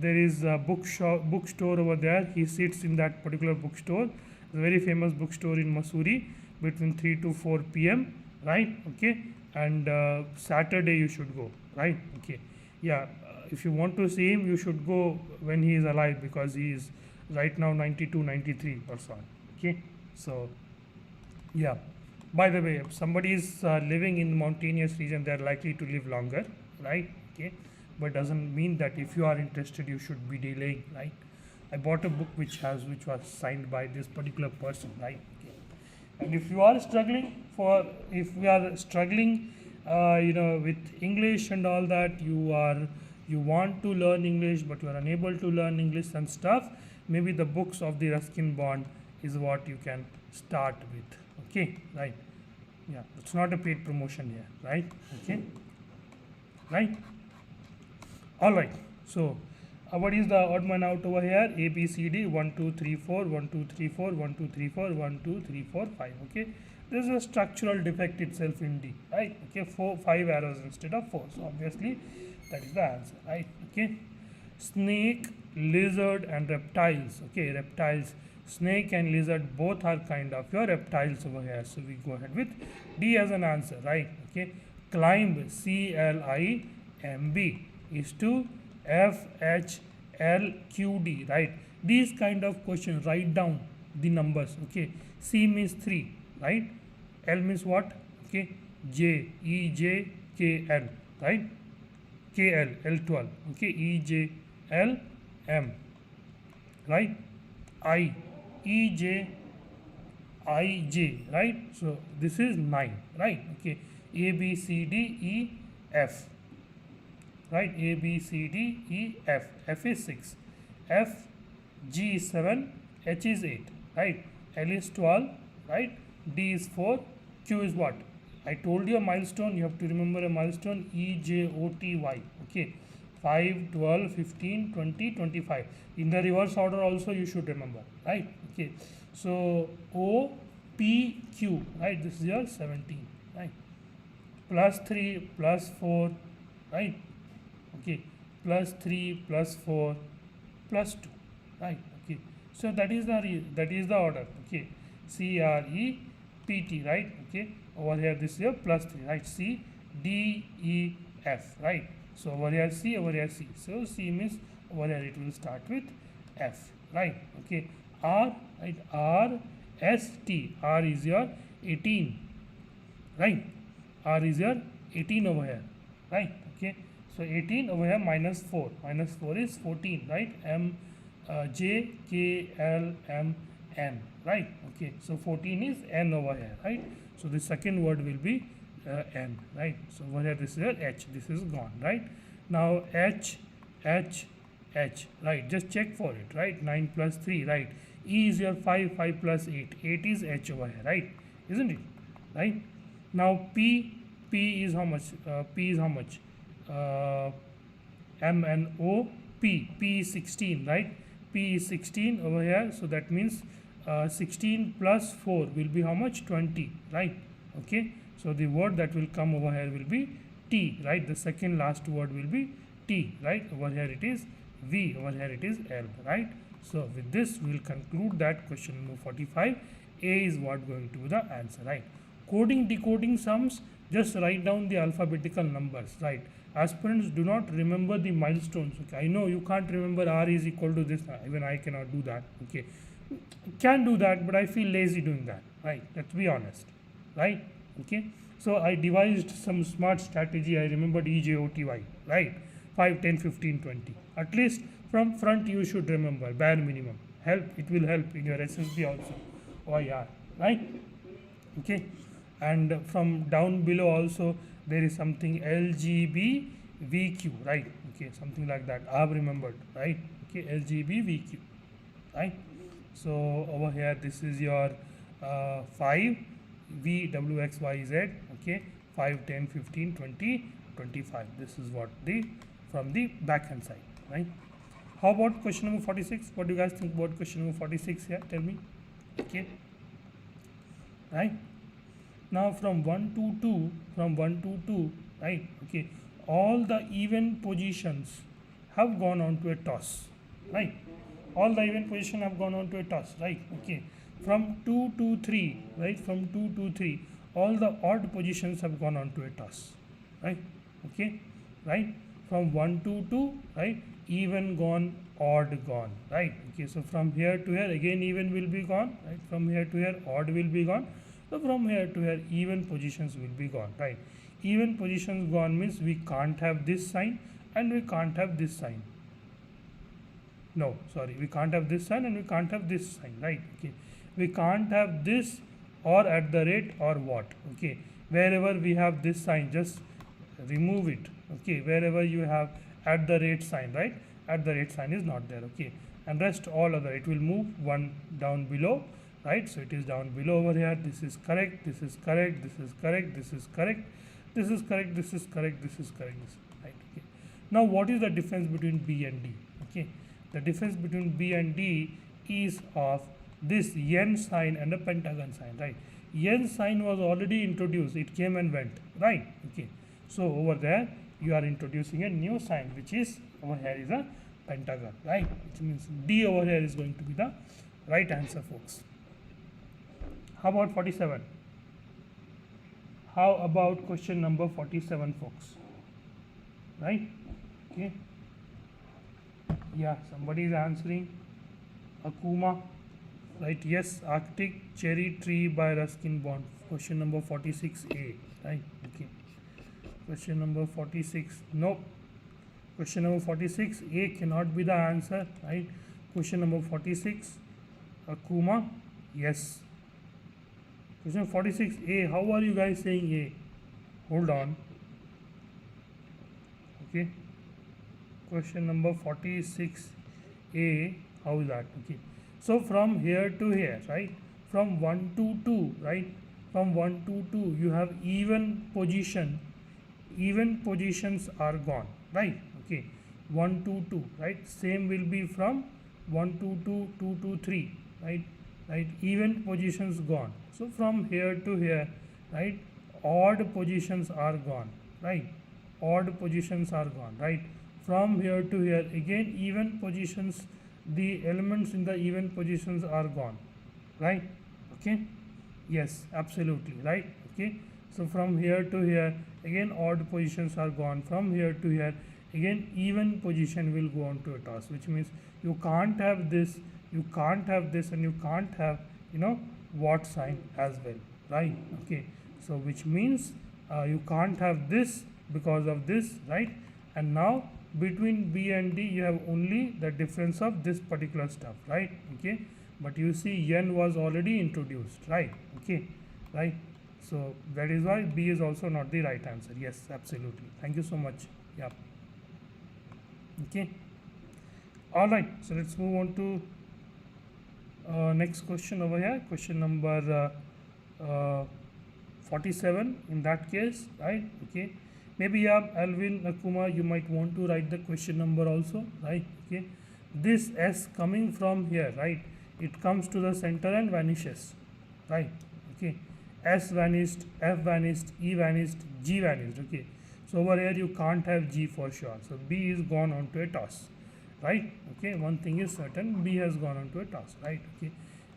there is a bookstore over there. He sits in that particular bookstore. It's a very famous bookstore in Missouri between 3 to 4 p.m. right? Okay, and Saturday you should go, right? Okay, yeah. If you want to see him, you should go when he is alive, because he is right now 92, 93 or so on. Okay, so yeah. By the way, if somebody is living in mountainous region, they are likely to live longer, right? Okay, but doesn't mean that if you are interested, you should be delaying, right? I bought a book which was signed by this particular person, right? Okay. And if we are struggling, with English and all that, you want to learn English, but you are unable to learn English and stuff, maybe the books of the Ruskin Bond is what you can start with. Okay, right? Yeah, it's not a paid promotion here, right? Okay, right? All right. So, what is the odd man out over here? A, B, C, D, 1, 2, 3, 4, 1, 2, 3, 4, 1, 2, 3, 4, 1, 2, 3, 4, 5. Okay, this is a structural defect itself in D, right? Okay, 5 arrows instead of 4. So, obviously, that is the answer, right? Okay, snake, lizard, and reptiles. Okay, reptiles. Snake and lizard both are kind of your reptiles over here. So we go ahead with D as an answer, right? Okay, climb, CLIMB, is to FHLQD, right? These kind of questions, write down the numbers. Okay, C means 3, right? L means what? Okay, J, E, J, K, L, right? KL, L12, okay, E, J, L, M, right? I, E, J, I, J, right? So this is 9, right? Okay, A, B, C, D, E, F, right? A, B, C, D, E, F. F is 6, F, G is 7, H is 8, right? L is 12, right? D is 4, Q is what? I told you a milestone, you have to remember a milestone, E, J, O, T, Y, okay? 5, 12, 15, 20, 25. In the reverse order also you should remember, right? Okay, so O, P, Q, right? This is your 17, right? Plus 3, plus 4, right? Okay, plus 3, plus 4, plus 2, right? Okay, so that is the order. Okay, C, R, E, P, T, right? Okay, over here this is your plus 3, right? C, D, E, F, right? So over here C, over here C. So C means over here it will start with F, right? Okay, R, right? R, S, T. R is your 18, right? R is your 18 over here, right? Okay, so 18 over here minus 4. Minus 4 is 14, right? M, J, K, L, M, N, right? Okay, so 14 is N over here, right? So the second word will be N, right? So over here this is your H, this is gone, right? Now H, H, H, right? Just check for it, right? 9 plus 3, right? E is your 5, 5 plus 8, 8 is H over here, right? Isn't it? Right? Now P is how much? P is how much? M and O, P is 16, right? P is 16 over here, so that means 16 plus 4 will be how much? 20, right? Okay, so the word that will come over here will be T, right? The second last word will be T, right? Over here it is V, over here it is L, right? So with this we will conclude that question number 45, A is what going to be the answer, right? Coding, decoding sums, just write down the alphabetical numbers, right? Aspirants, do not remember the milestones. Okay, I know you can't remember R is equal to this, even I cannot do that. Okay, can do that, but I feel lazy doing that, right? Let's be honest, right? Okay, so I devised some smart strategy. I remembered EJOTY, right? 5, 10, 15, 20. At least from front you should remember, bare minimum. Help, it will help in your SSB also. OIR, right? Okay, and from down below also there is something LGBVQ, right? Okay, something like that I have remembered, right? Okay, LGBVQ, right? So over here this is your 5 VWXYZ, okay, 5, 10, 15, 20, 25. This is what the from the back hand side, right? How about question number 46? What do you guys think about question number 46 here? Tell me. Okay, right? Now from 1 to 2, right? Okay, all the even positions have gone on to a toss, right? All the even positions have gone on to a toss, right? Okay, from 2 to 3, right? From 2 to 3, all the odd positions have gone on to a toss, right? Okay, right? From 1 to 2, right? Even gone, odd gone, right? Okay, so from here to here again even will be gone, right? From here to here odd will be gone. So from here to here even positions will be gone, right? Even positions gone means we can't have this sign and we can't have this sign. No, sorry, we can't have this sign and we can't have this sign, right? Okay, we can't have this or at the rate or what. Okay, wherever we have this sign, just remove it. Okay, wherever you have at the rate sign, right? At the rate sign is not there. Okay, and rest all other, it will move one down below, right? So it is down below over here. This is correct, this is correct, this is correct, this is correct, this is correct, this is correct, this is correct, this, right? Okay, now what is the difference between B and D? Okay, the difference between B and D is of this yen sign and a pentagon sign, right? Yen sign was already introduced, it came and went, right? Okay, so over there you are introducing a new sign, which is over here is a pentagon, right? Which means D over here is going to be the right answer, folks. How about 47? How about question number 47, folks? Right? Okay. Yeah, somebody is answering. Akuma. Right? Yes, Arctic Cherry Tree by Ruskin Bond. Question number 46A. Right? Okay. Question number 46. No. Question number 46A cannot be the answer. Right? Question number 46. Akuma. Yes. Question 46A. How are you guys saying A? Hold on. Okay. Question number 46A. How is that? Okay. So from here to here, right? From 1 to 2, right? From 1 to 2, you have even position. Even positions are gone, right? Okay. 1 to 2, right? Same will be from 1 to 2, 2 to 3, right? Right? Even positions gone. So from here to here, right? Odd positions are gone, right? Odd positions are gone, right? From here to here, again even positions, the elements in the even positions are gone, right? Okay, yes, absolutely, right? Okay, so from here to here, again odd positions are gone. From here to here, again even position will go on to a toss, which means you can't have this, you can't have this, and you can't have, you know, what sign as well, right? Okay, so which means you can't have this because of this, right? And now between B and D you have only the difference of this particular stuff, right? Okay, but you see yen was already introduced, right? Okay, right? So that is why B is also not the right answer. Yes, absolutely. Thank you so much. Yeah. Okay. All right. So let's move on to next question over here. Question number 47 in that case, right? Okay. Maybe yeah, Alvin, Akuma, you might want to write the question number also, right? Okay. This S coming from here, right? It comes to the center and vanishes, right? Okay. S vanished, F vanished, E vanished, G vanished. Okay. So over here you can't have G for sure. So B is gone onto a toss, right? Okay. One thing is certain, B has gone onto a toss, right? Okay.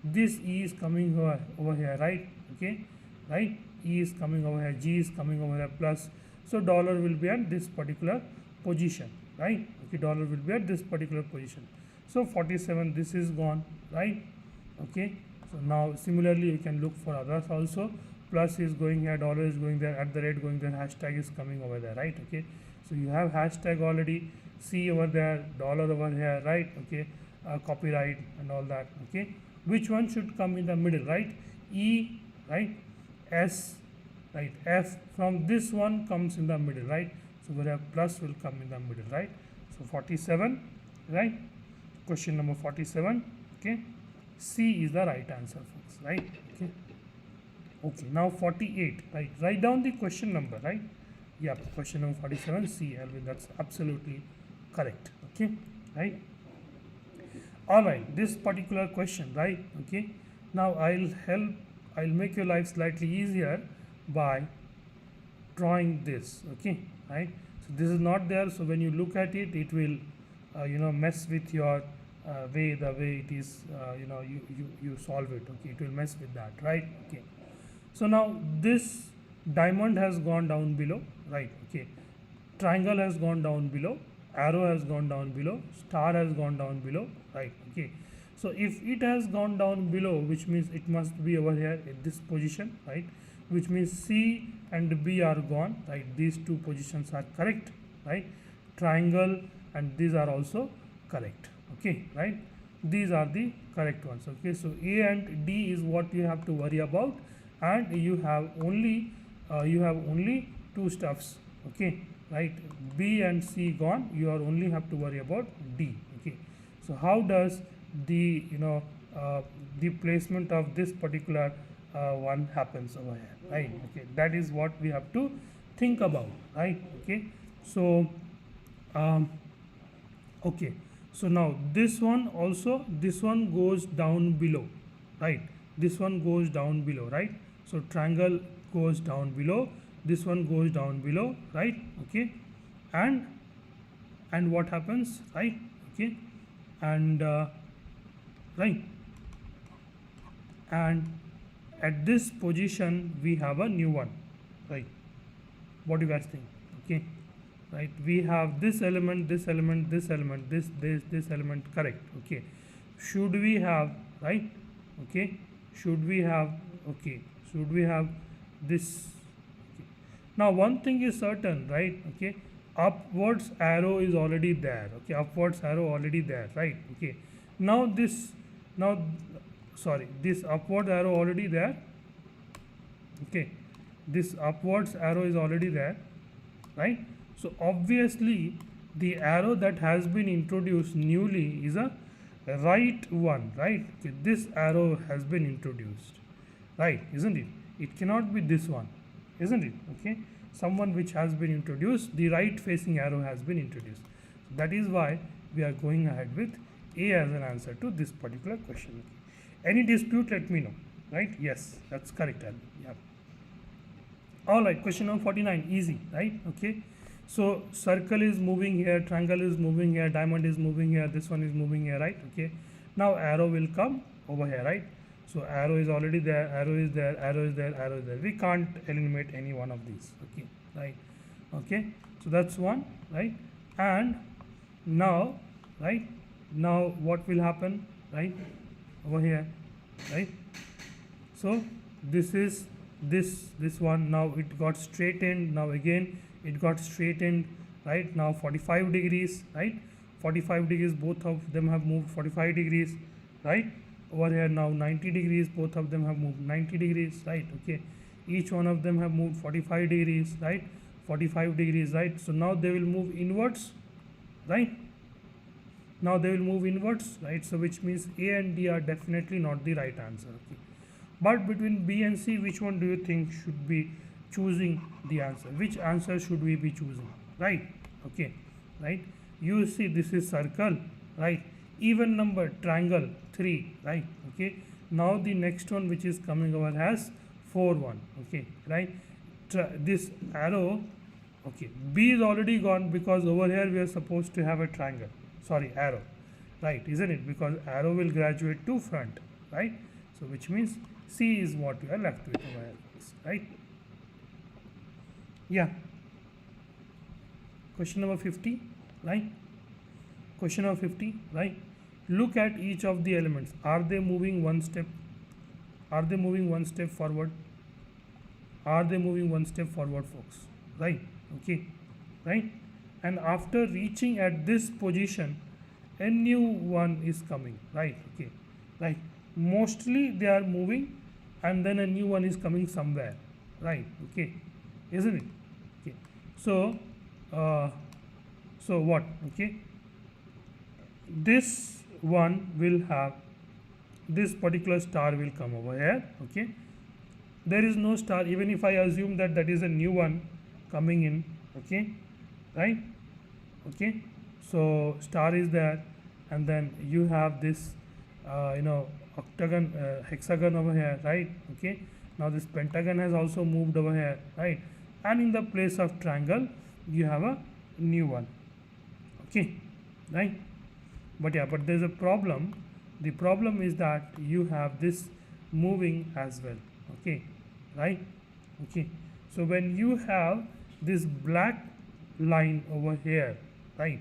This E is coming over here, right? Okay. Right? E is coming over here, G is coming over here plus. So dollar will be at this particular position, right? Okay. Dollar will be at this particular position. So 47, this is gone, right? Okay. So now similarly you can look for others also. Plus is going here, dollar is going there, at the rate going there, hashtag is coming over there, right? Okay. So you have hashtag already, C over there, dollar over here, right? Okay. Copyright and all that. Okay. Which one should come in the middle, right? E, right? S, right? F from this one comes in the middle, right? So where plus will come in the middle, right? So 47, right? Question number 47. Okay. C is the right answer, folks, right? Okay. Okay. Now 48, right? Write down the question number, right? Yeah, question number 47, C, Alvin, that's absolutely correct. Okay, right? All right, this particular question, right? Okay. Now I'll make your life slightly easier by drawing this. Okay, right? So this is not there. So when you look at it, it will, mess with your the way it is. You solve it. Okay, it will mess with that, right? Okay. So now this diamond has gone down below, right? Okay. Triangle has gone down below. Arrow has gone down below, star has gone down below, right? Okay. So if it has gone down below, which means it must be over here at this position, right? Which means C and B are gone, right? These two positions are correct, right? Triangle and these are also correct, okay, right? These are the correct ones, okay? So A and D is what you have to worry about, and you have only two stuffs, okay, right? B and C gone, you are only have to worry about D. Okay, so how does the the placement of this particular one happens over here, right? Okay, that is what we have to think about, right? Okay, so okay, so now this one also, this one goes down below, right? This one goes down below, right? So triangle goes down below, this one goes down below, right? Okay, and what happens, right? Okay, and right, and at this position we have a new one, right? What do you guys think? Okay, right, we have this element, this element, this element, this element, correct? Okay, should we have, right? Okay, should we have, okay, should we have this? Now one thing is certain, right? Okay, upwards arrow is already there. Okay, upwards arrow already there, right? Okay, now this upward arrow already there. Okay, this upwards arrow is already there, right? So obviously the arrow that has been introduced newly is a right one, right? Okay, this arrow has been introduced, right? Isn't it? It cannot be this one, isn't it? Okay, someone which has been introduced, the right facing arrow has been introduced. That is why we are going ahead with A as an answer to this particular question. Any dispute, let me know, right? Yes, that's correct. Yeah. All right, question number 49, easy, right? Okay, so circle is moving here, triangle is moving here, diamond is moving here, this one is moving here, right? Okay, now arrow will come over here, right? So arrow is already there, arrow is there, arrow is there, arrow is there. We can't eliminate any one of these. Okay, right? Okay, so that's one, right? And now, right? Now what will happen, right? Over here, right? So this is this one. Now it got straightened. Now again it got straightened, right? Now 45 degrees, right? 45 degrees, both of them have moved 45 degrees, right? Over here now 90 degrees, both of them have moved 90 degrees, right? Okay, each one of them have moved 45 degrees, right? 45 degrees, right? So now they will move inwards, right? Now they will move inwards, right? So which means A and D are definitely not the right answer. Okay. But between B and C, which one do you think should be choosing the answer? Which answer should we be choosing? Right? Okay. Right? You see this is circle, right? Even number triangle 3, right? Okay. Now the next one which is coming over has 4 1. Okay. Right? This arrow, okay. B is already gone because over here we are supposed to have a triangle. Sorry, arrow, right? Isn't it? Because arrow will graduate to front, right? So which means C is what we are left with over here, right? Yeah. Question number 50, right? Question number 50, right? Look at each of the elements. Are they moving one step? Are they moving one step forward? Are they moving one step forward, folks? Right? Okay, right? And after reaching at this position, a new one is coming, right? Okay, right? Mostly they are moving and then a new one is coming somewhere, right? Okay, isn't it? Okay, so so what? Okay, this one will have this particular star will come over here. Okay, there is no star. Even if I assume that that is a new one coming in, okay, right? Okay, so star is there, and then you have this octagon, hexagon over here, right? Okay, now this pentagon has also moved over here, right? And in the place of triangle you have a new one. Okay, right? But yeah, but there's a problem. The problem is that you have this moving as well. Okay, right? Okay, so when you have this black line over here, right,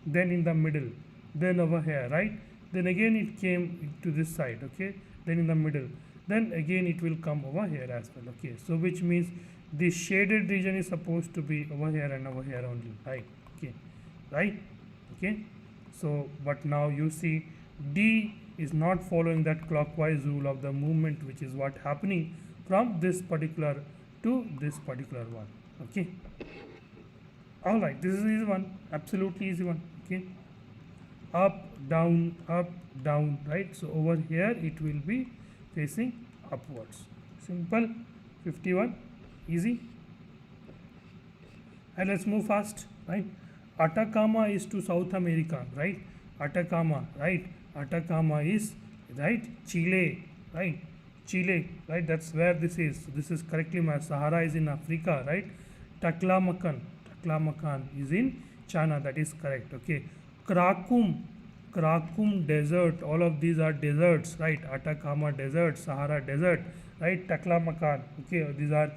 then in the middle, then over here, right, then again it came to this side, okay, then in the middle, then again it will come over here as well. Okay, so which means the shaded region is supposed to be over here and over here only, right? Okay, right? Okay, so but now you see D is not following that clockwise rule of the movement, which is what happening from this particular to this particular one. Okay, all right, this is easy one, absolutely easy one. Okay, up down, right? So over here it will be facing upwards. Simple. 51, easy. And let's move fast, right? Atacama is to South America, right? Atacama, right? Atacama is, right, Chile, right? Chile, right? That's where this is. So this is correctly marked. Sahara is in Africa, right? Taklamakan is in China. That is correct. Okay. Krakum desert. All of these are deserts, right? Atacama desert, Sahara desert, right? Taklamakan. Okay. These are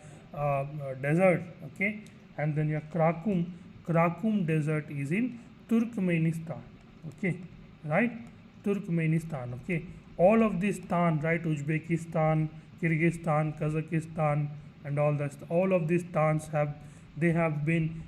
desert. Okay. And then your Krakum desert is in Turkmenistan. Okay. Right? Turkmenistan. Okay. All of these stan, right? Uzbekistan, Kyrgyzstan, Kazakhstan, and all of these stans have been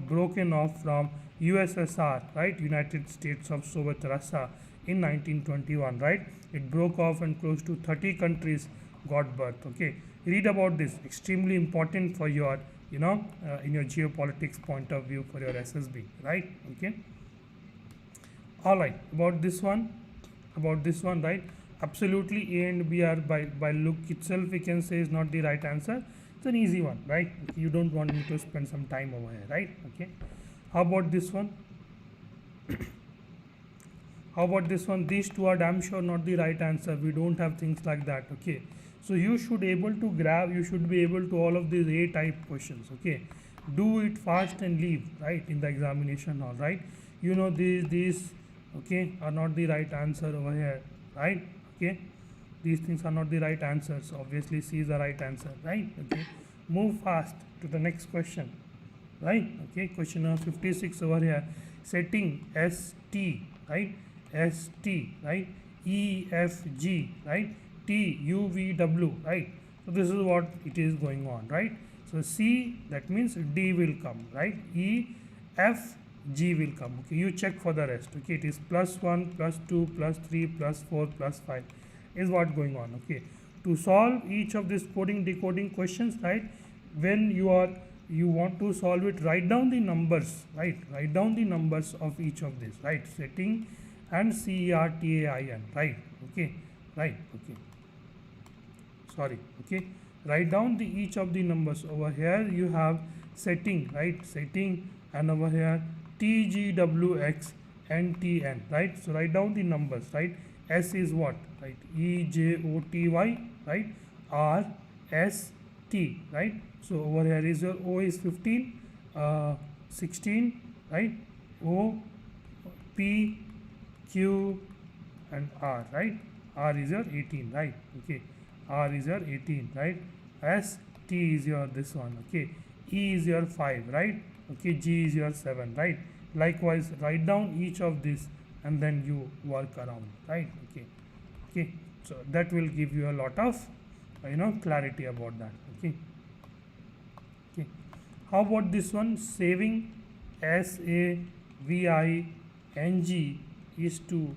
broken off from USSR, right? United States of Soviet Russia in 1921, right? It broke off and close to 30 countries got birth. Okay, read about this. Extremely important for your in your geopolitics point of view for your SSB, right? Okay. All right, about this one, right? Absolutely, A and B are by look itself we can say is not the right answer. It's an easy one, right? You don't want me to spend some time over here, right? Okay. How about this one? How about this one? These two are damn sure not the right answer. We don't have things like that. Okay. So you should be able to all of these A type questions. Okay. Do it fast and leave, right, in the examination hall, right? These okay are not the right answer over here, right? Okay. These things are not the right answers. Obviously C is the right answer, right? Okay. Move fast to the next question, right? Okay. Question number 56 over here. Setting ST, right? ST, right? EFG, right? TUVW, right? So this is what it is going on, right? So C, that means D will come, right? EFG will come. Okay, you check for the rest. Okay, it is +1, +2, +3, +4, +5 is what going on. Okay, to solve each of these coding decoding questions, right, when you want to solve it, write down the numbers, right, write down the numbers of each of these, right, setting and CERTAIN, right, okay, right, okay, sorry, okay, write down the each of the numbers. Over here you have setting, right, setting, and over here TGWX and TN, right, so write down the numbers, right. S is what, right, EJOTY, right, R S T, right, so over here is your O is 15, 16, right, O, P, Q and R, right, R is your 18, right, okay, R is your 18, right, S, T is your this one, okay, E is your 5, right, okay, G is your 7, right. Likewise write down each of this and then you work around, right, okay, okay, so that will give you a lot of clarity about that, okay, okay. How about this one, saving, SAVING is to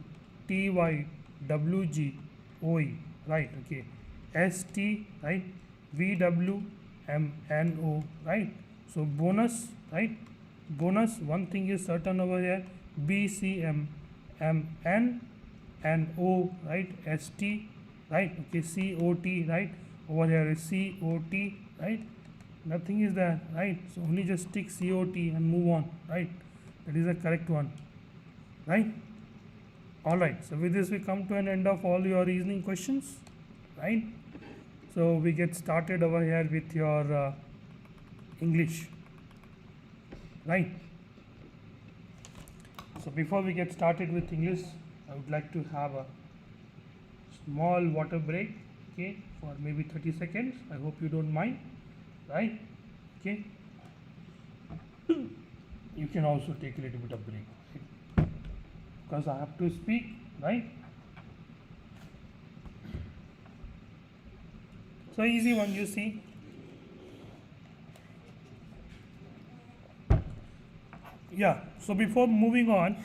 TYWGOE, right, okay, ST, right, VWMNO, right, so bonus, right, bonus, one thing is certain over here, BCM MN and O, right, ST, right, okay, COT, right, over here is COT, right, nothing is there, right, so only just stick COT and move on, right, that is the correct one, right. All right, so with this we come to an end of all your reasoning questions, right. So we get started over here with your English, right. So before we get started with English, I would like to have a small water break, okay, for maybe 30 seconds. I hope you don't mind, right, okay. You can also take a little bit of break, right? Because I have to speak, right. So easy one, you see. Yeah, so before moving on,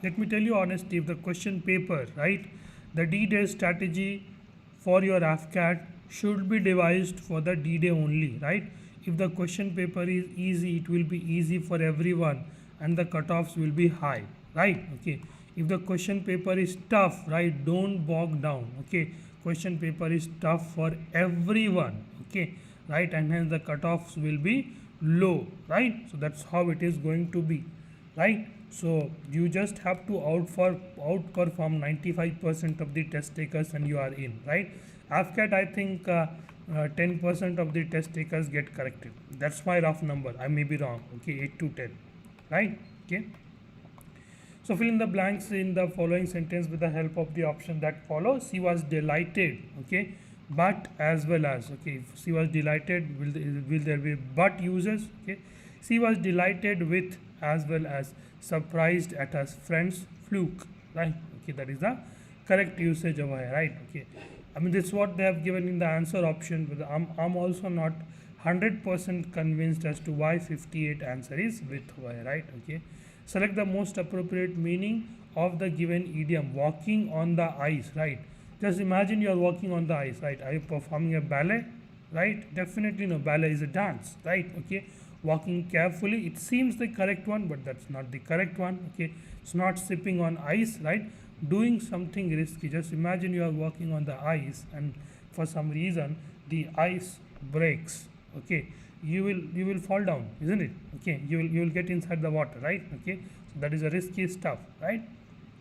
let me tell you honestly, if the question paper, right, the D-Day strategy for your AFCAT should be devised for the D-Day only, right. If the question paper is easy, it will be easy for everyone and the cutoffs will be high, right, okay. If the question paper is tough, right, don't bog down, okay. Question paper is tough for everyone, okay, right, and hence the cutoffs will be low, right. So that's how it is going to be, right. So you just have to outperform 95% of the test takers and you are in, right. AFCAT, I think 10% of the test takers get corrected. That's my rough number. I may be wrong, okay, 8 to 10, right, okay. So fill in the blanks in the following sentence with the help of the option that follows. She was delighted, okay, but as well as, okay, if she was delighted, will there be but uses, okay. She was delighted with as well as surprised at her friend's fluke, right, okay, that is the correct usage over here, right, okay. I mean, this is what they have given in the answer option, but I'm also not 100% convinced as to why 58 answer is with over here, right, okay. Select the most appropriate meaning of the given idiom, walking on the ice, right. Just imagine you are walking on the ice, right. Are you performing a ballet, right? Definitely no, ballet is a dance, right, okay. Walking carefully, it seems the correct one, but that's not the correct one, okay. It's not sipping on ice, right. Doing something risky. Just imagine you are walking on the ice and for some reason the ice breaks, okay. You will fall down, isn't it, okay. You will get inside the water, right, okay. So that is a risky stuff, right.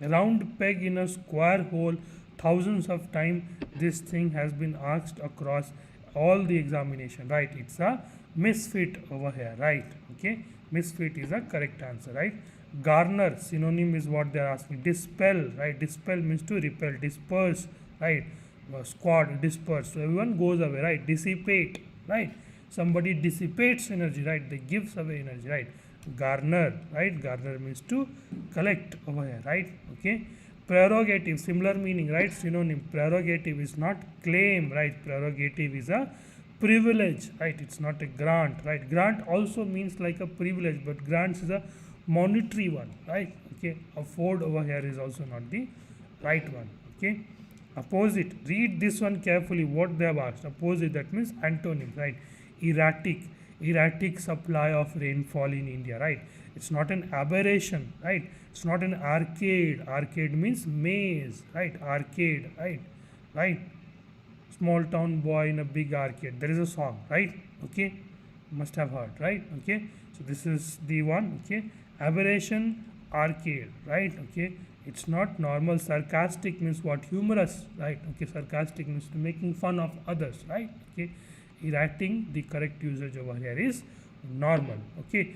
A round peg in a square hole, thousands of times this thing has been asked across all the examination, right. It's a misfit over here, right, okay. Misfit is a correct answer, right. Garner, synonym is what they are asking. Dispel, right, dispel means to repel. Disperse, right, squad, disperse, so everyone goes away, right. Dissipate, right, somebody dissipates energy, right, they gives away energy, right. Garner, right, garner means to collect over here, right, okay. Prerogative, similar meaning, right, synonym. Prerogative is not claim, right, prerogative is a privilege, right, it's not a grant, right. Grant also means like a privilege, but grants is a monetary one, right, okay. Afford over here is also not the right one, okay. Opposite. Read this one carefully. What they have asked. Opposite. That means antonym, right? Erratic. Erratic supply of rainfall in India, right? It's not an aberration, right? It's not an arcade. Arcade means maze, right? Arcade, right? Right? Small town boy in a big arcade. There is a song, right? Okay, must have heard, right? Okay, so this is the one. Okay, aberration, arcade, right? Okay, it's not normal. Sarcastic means what? Humorous, right? Okay, sarcastic means making fun of others, right? Okay, errating, the correct usage over here is normal. Okay,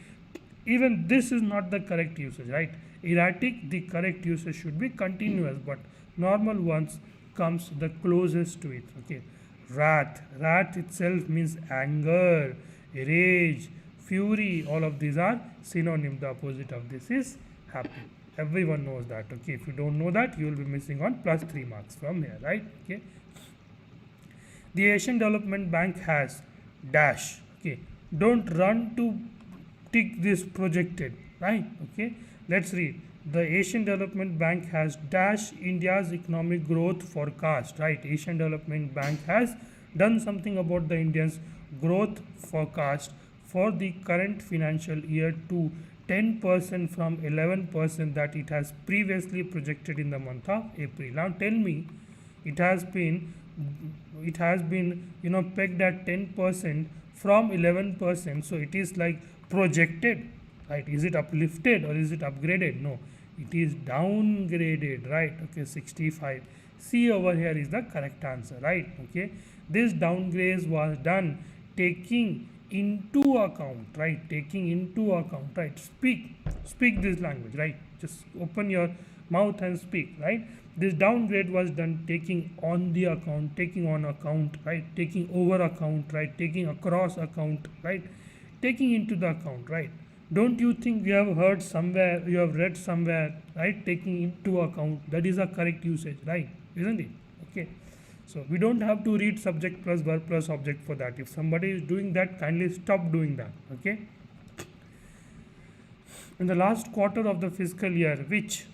even this is not the correct usage, right? Erratic, the correct usage should be continuous, but normal ones comes the closest to it. Okay, wrath. Wrath itself means anger, rage, fury. All of these are synonym. The opposite of this is happy. Everyone knows that. Okay, if you don't know that, you will be missing on plus 3 marks from here, right? Okay, the Asian Development Bank has dash. Okay, don't run to tick this projected, right? Okay, let's read. The Asian Development Bank has dash India's economic growth forecast, right? Asian Development Bank has done something about the Indians growth forecast for the current financial year to 10% from 11% that it has previously projected in the month of April. Now tell me, it has been pegged at 10% from 11%, so it is like projected, right? Is it uplifted or is it upgraded? No, it is downgraded, right? Okay, 65. C over here is the correct answer, right? Okay, this downgrade was done taking into account, right? Taking into account, right? Speak this language, right? Just open your mouth and speak, right? This downgrade was done taking on the account, taking on account, right? Taking over account, right? Taking across account, right? Taking into the account, right? Don't you think you have heard somewhere, you have read somewhere, right? Taking into account, that is a correct usage, right? Isn't it? Okay. So we don't have to read subject plus verb plus object for that. If somebody is doing that, kindly stop doing that. Okay. In the last quarter of the fiscal year, which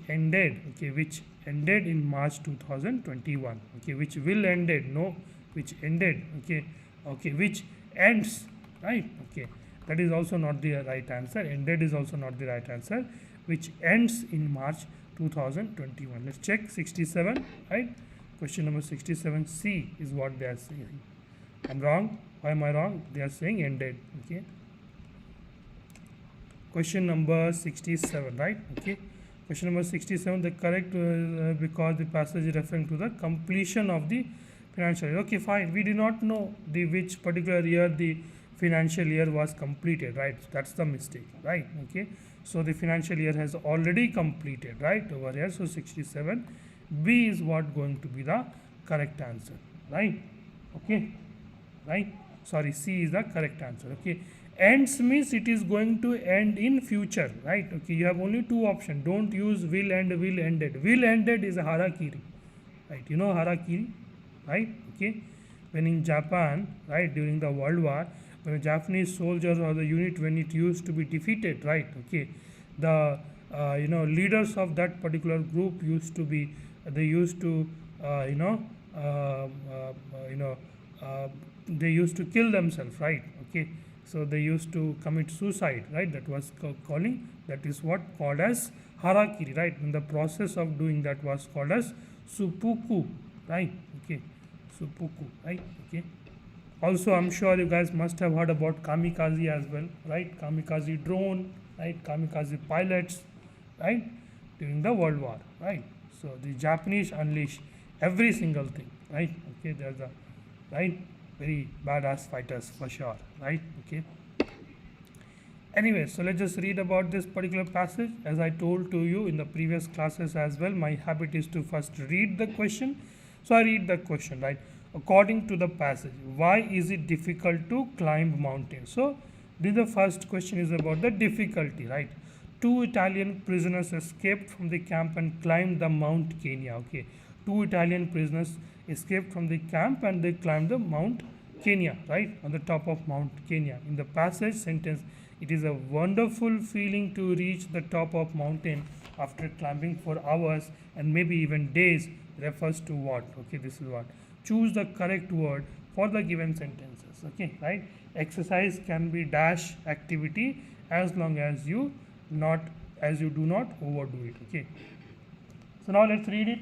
ended in March 2021. Okay, which will ended, no, which ended. Okay, which ends, right? Okay, that is also not the right answer. Ended is also not the right answer. Which ends in March 2021. Let's check 67, right? Question number 67C is what they are saying. I'm wrong. Why am I wrong? They are saying ended. Okay. Question number 67, right? Okay. Question number 67, the correct because the passage is referring to the completion of the financial year. Okay, fine. We do not know the which particular year the financial year was completed, right? That's the mistake, right? Okay. So the financial year has already completed, right? Over here. So 67. B is what going to be the correct answer, right? Okay. Right? Sorry, C is the correct answer. Okay. Ends means it is going to end in future, right? Okay, you have only two options. Don't use will end, will ended. Will ended is a harakiri, right? You know harakiri, right? Okay, when in Japan, right, during the World War, when the Japanese soldiers or the unit, when it used to be defeated, right? Okay, the leaders of that particular group used to be, they used to they used to kill themselves, right? Okay, so they used to commit suicide, right? That was that is what called as harakiri, right? And the process of doing that was called as seppuku, right? Okay, seppuku, right? Okay. Also, I'm sure you guys must have heard about kamikaze as well, right? Kamikaze drone, right? Kamikaze pilots, right? During the World War, right? So the Japanese unleash every single thing, right? Okay, there's a right, very badass fighters for sure, right? Okay. Anyway, so let's just read about this particular passage. As I told to you in the previous classes as well, my habit is to first read the question. So I read the question, right? According to the passage, why is it difficult to climb mountains? So this the first question is about the difficulty, right? Two Italian prisoners escaped from the camp and climbed the Mount Kenya. Okay, two Italian prisoners escaped from the camp and they climbed the Mount Kenya, right, on the top of Mount Kenya. In the passage sentence, it is a wonderful feeling to reach the top of mountain after climbing for hours and maybe even days. refers to what? Okay, this is what. Choose the correct word for the given sentences. Okay, right? Exercise can be dash activity as long as you do not overdo it. Okay. So now let's read it.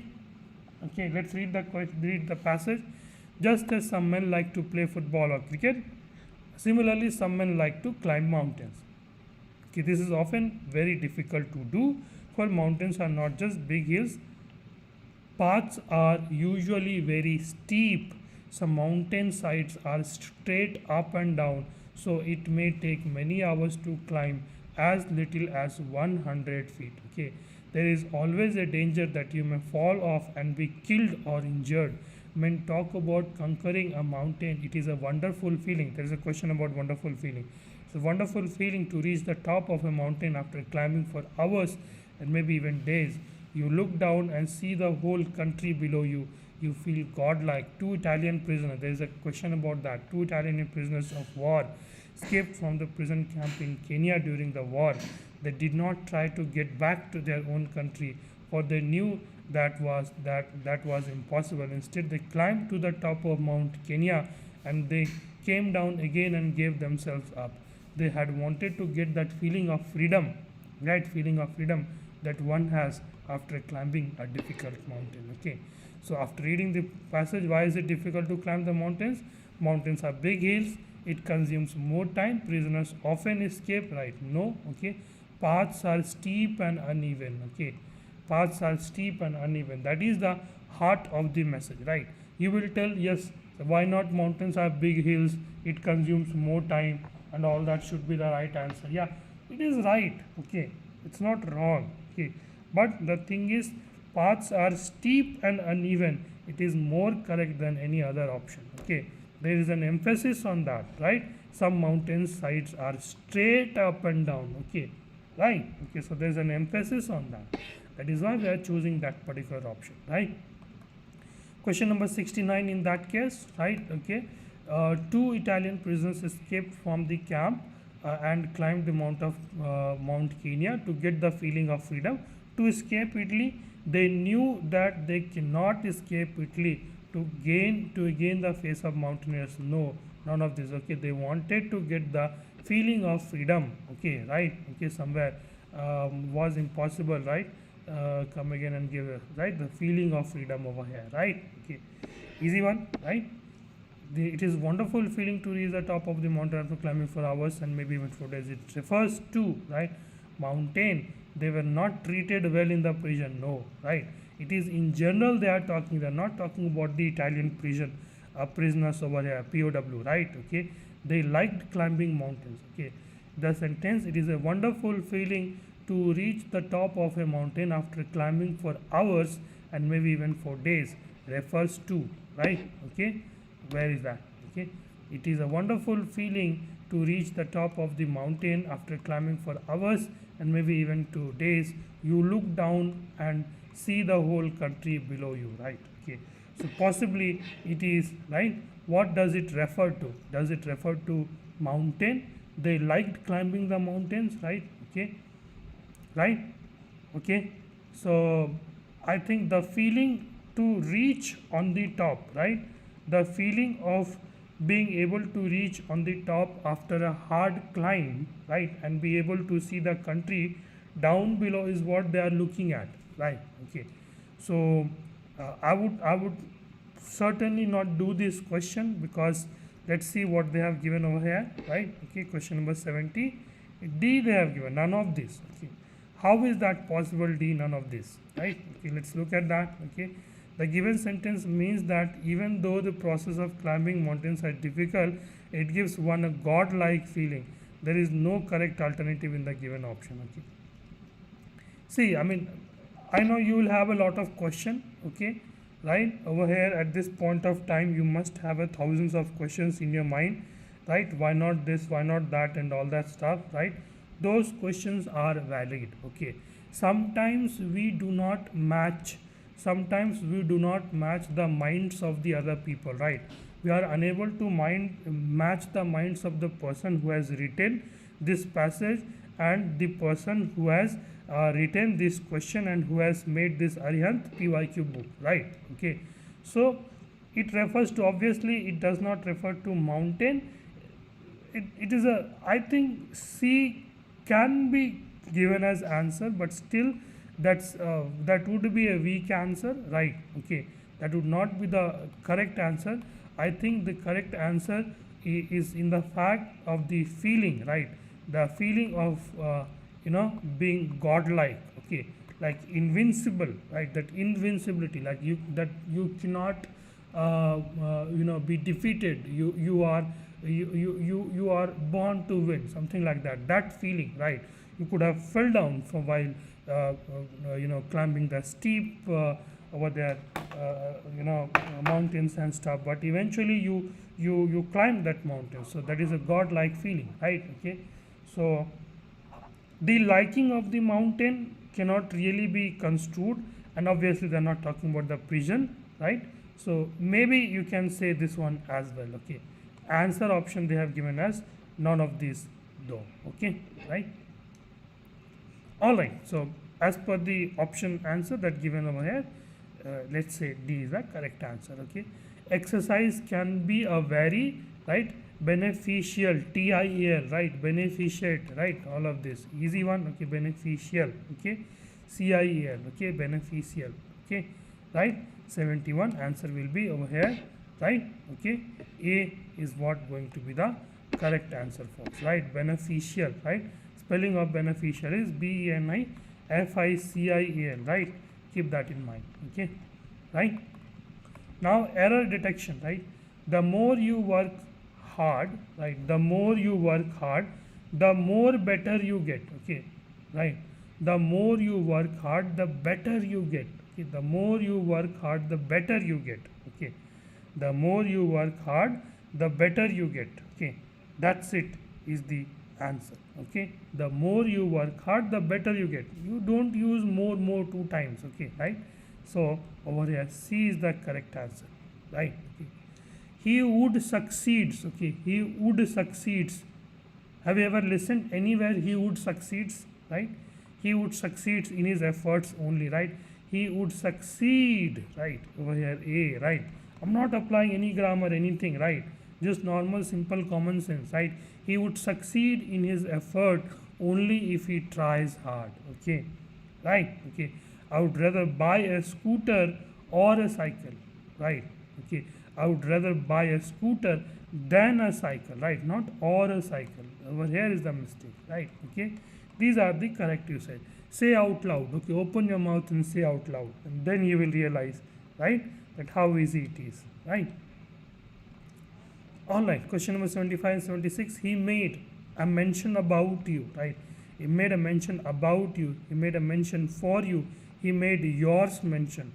Okay, let's read the passage. Just as some men like to play football or cricket, similarly some men like to climb mountains. Okay, this is often very difficult to do, for mountains are not just big hills. Paths are usually very steep. Some mountain sides are straight up and down, so it may take many hours to climb as little as 100 feet. Okay, there is always a danger that you may fall off and be killed or injured. Men talk about conquering a mountain. It is a wonderful feeling. There is a question about wonderful feeling. It's a wonderful feeling to reach the top of a mountain after climbing for hours and maybe even days. You look down and see the whole country below you. You feel godlike. Two Italian prisoners, there is a question about that. Two Italian prisoners of war escaped from the prison camp in Kenya during the war. They did not try to get back to their own country, for they knew that was impossible. Instead, they climbed to the top of Mount Kenya and they came down again and gave themselves up. They had wanted to get that feeling of freedom, right? Feeling of freedom that one has after climbing a difficult mountain. Okay. So after reading the passage, why is it difficult to climb the mountains? Mountains are big hills. It consumes more time. Prisoners often escape, right? No. Okay. Paths are steep and uneven. Okay. Paths are steep and uneven. That is the heart of the message, right? You will tell, yes, why not? Mountains are big hills. It consumes more time, and all that should be the right answer. Yeah, it is right. Okay. It's not wrong. Okay. But the thing is, paths are steep and uneven. It is more correct than any other option. Okay. There is an emphasis on that, right? Some mountain sides are straight up and down. Okay. Right. Okay. So there is an emphasis on that. That is why we are choosing that particular option, right? Question number 69 in that case, right? Okay. Two Italian prisoners escaped from the camp and climbed the Mount Kenya to get the feeling of freedom. To escape Italy, they knew that they cannot escape Italy to gain the face of mountaineers. No, none of this. Okay, they wanted to get the feeling of freedom. Okay, right? Okay, somewhere was impossible, right? Come again and give right the feeling of freedom over here, right? Okay, easy one, right? It is wonderful feeling to reach the top of the mountain after climbing for hours and maybe even for days. It refers to, right, mountain. They were not treated well in the prison. No, right? It is in general they are talking. They are not talking about the Italian prisoners over here, POW, right? Okay, they liked climbing mountains. Okay, the sentence, it is a wonderful feeling to reach the top of a mountain after climbing for hours and maybe even for days, refers to, right? Okay, where is that? Okay, it is a wonderful feeling to reach the top of the mountain after climbing for hours and maybe even 2 days. You look down and see the whole country below you, right? Okay, so possibly it is, right? What does it refer to? Does it refer to mountain? They liked climbing the mountains, right? Okay, right? Okay, so I think the feeling to reach on the top, right? The feeling of being able to reach on the top after a hard climb, right, and be able to see the country down below is what they are looking at, right? Okay, so I would certainly not do this question, because let's see what they have given over here, right? Okay, question number 70. D they have given none of this. Okay, how is that possible? D, none of this, right? Okay, let's look at that. Okay, the given sentence means that even though the process of climbing mountains are difficult, it gives one a godlike feeling. There is no correct alternative in the given option. Okay, see, I mean, I know you will have a lot of question. Okay, right, over here at this point of time you must have a thousands of questions in your mind, right? Why not this, why not that, and all that stuff, right? Those questions are valid. Okay, sometimes we do not match the minds of the other people, right? We are unable to match the minds of the person who has written this passage and the person who has written this question and who has made this Arihant PYQ book, right? Okay, so it refers to, obviously it does not refer to mountain. It is a, I think C can be given as answer, but still that would be a weak answer, right? Okay, that would not be the correct answer. I think the correct answer is in the fact of the feeling, right? The feeling of being godlike, okay, like invincible, right? That invincibility, like you cannot be defeated. You are born to win, something like that. That feeling, right? You could have fell down for while climbing the steep over there, mountains and stuff, but eventually you climb that mountain. So that is a godlike feeling, right? Okay, so the liking of the mountain cannot really be construed, and obviously they're not talking about the prison, right? So maybe you can say this one as well. Okay, answer option they have given us none of these though. Okay, right? All right, so as per the option answer that given over here, let's say D is the correct answer. Okay, exercise can be a very, right, beneficial, TIAL, right, beneficiate, right, all of this easy one. Okay, beneficial, okay, CIEL, okay, beneficial, okay, right. 71 answer will be over here, right? Okay, A is what going to be the correct answer, folks, right? Beneficial, right? Spelling of beneficial is BENIFICIAL, right? Keep that in mind. Okay, right? Now error detection, right? The more you work hard, right, the more you work hard, the more better you get. Okay, right? The more you work hard, the better you get. Okay, the more you work hard, the better you get. Okay, the more you work hard, the better you get. Okay, that's it, is the answer. Okay, the more you work hard, the better you get. You don't use more two times. Okay, right? So over here C is the correct answer, right? Okay. He would succeeds. Okay, he would succeeds. Have you ever listened anywhere he would succeeds, right? He would succeeds in his efforts only, right? He would succeed, right? Over here A, right? I'm not applying any grammar, anything, right? Just normal, simple, common sense, right? He would succeed in his effort only if he tries hard. Okay, right? Okay, I would rather buy a scooter or a cycle, right? Okay, I would rather buy a scooter than a cycle, right? Not or a cycle. Over here is the mistake, right? Okay, these are the correct usage. Say out loud. Okay, open your mouth and say out loud, and then you will realize, right, that how easy it is, right? All right, question number 75 and 76. He made a mention about you, right? He made a mention about you. He made a mention for you. He made yours mention,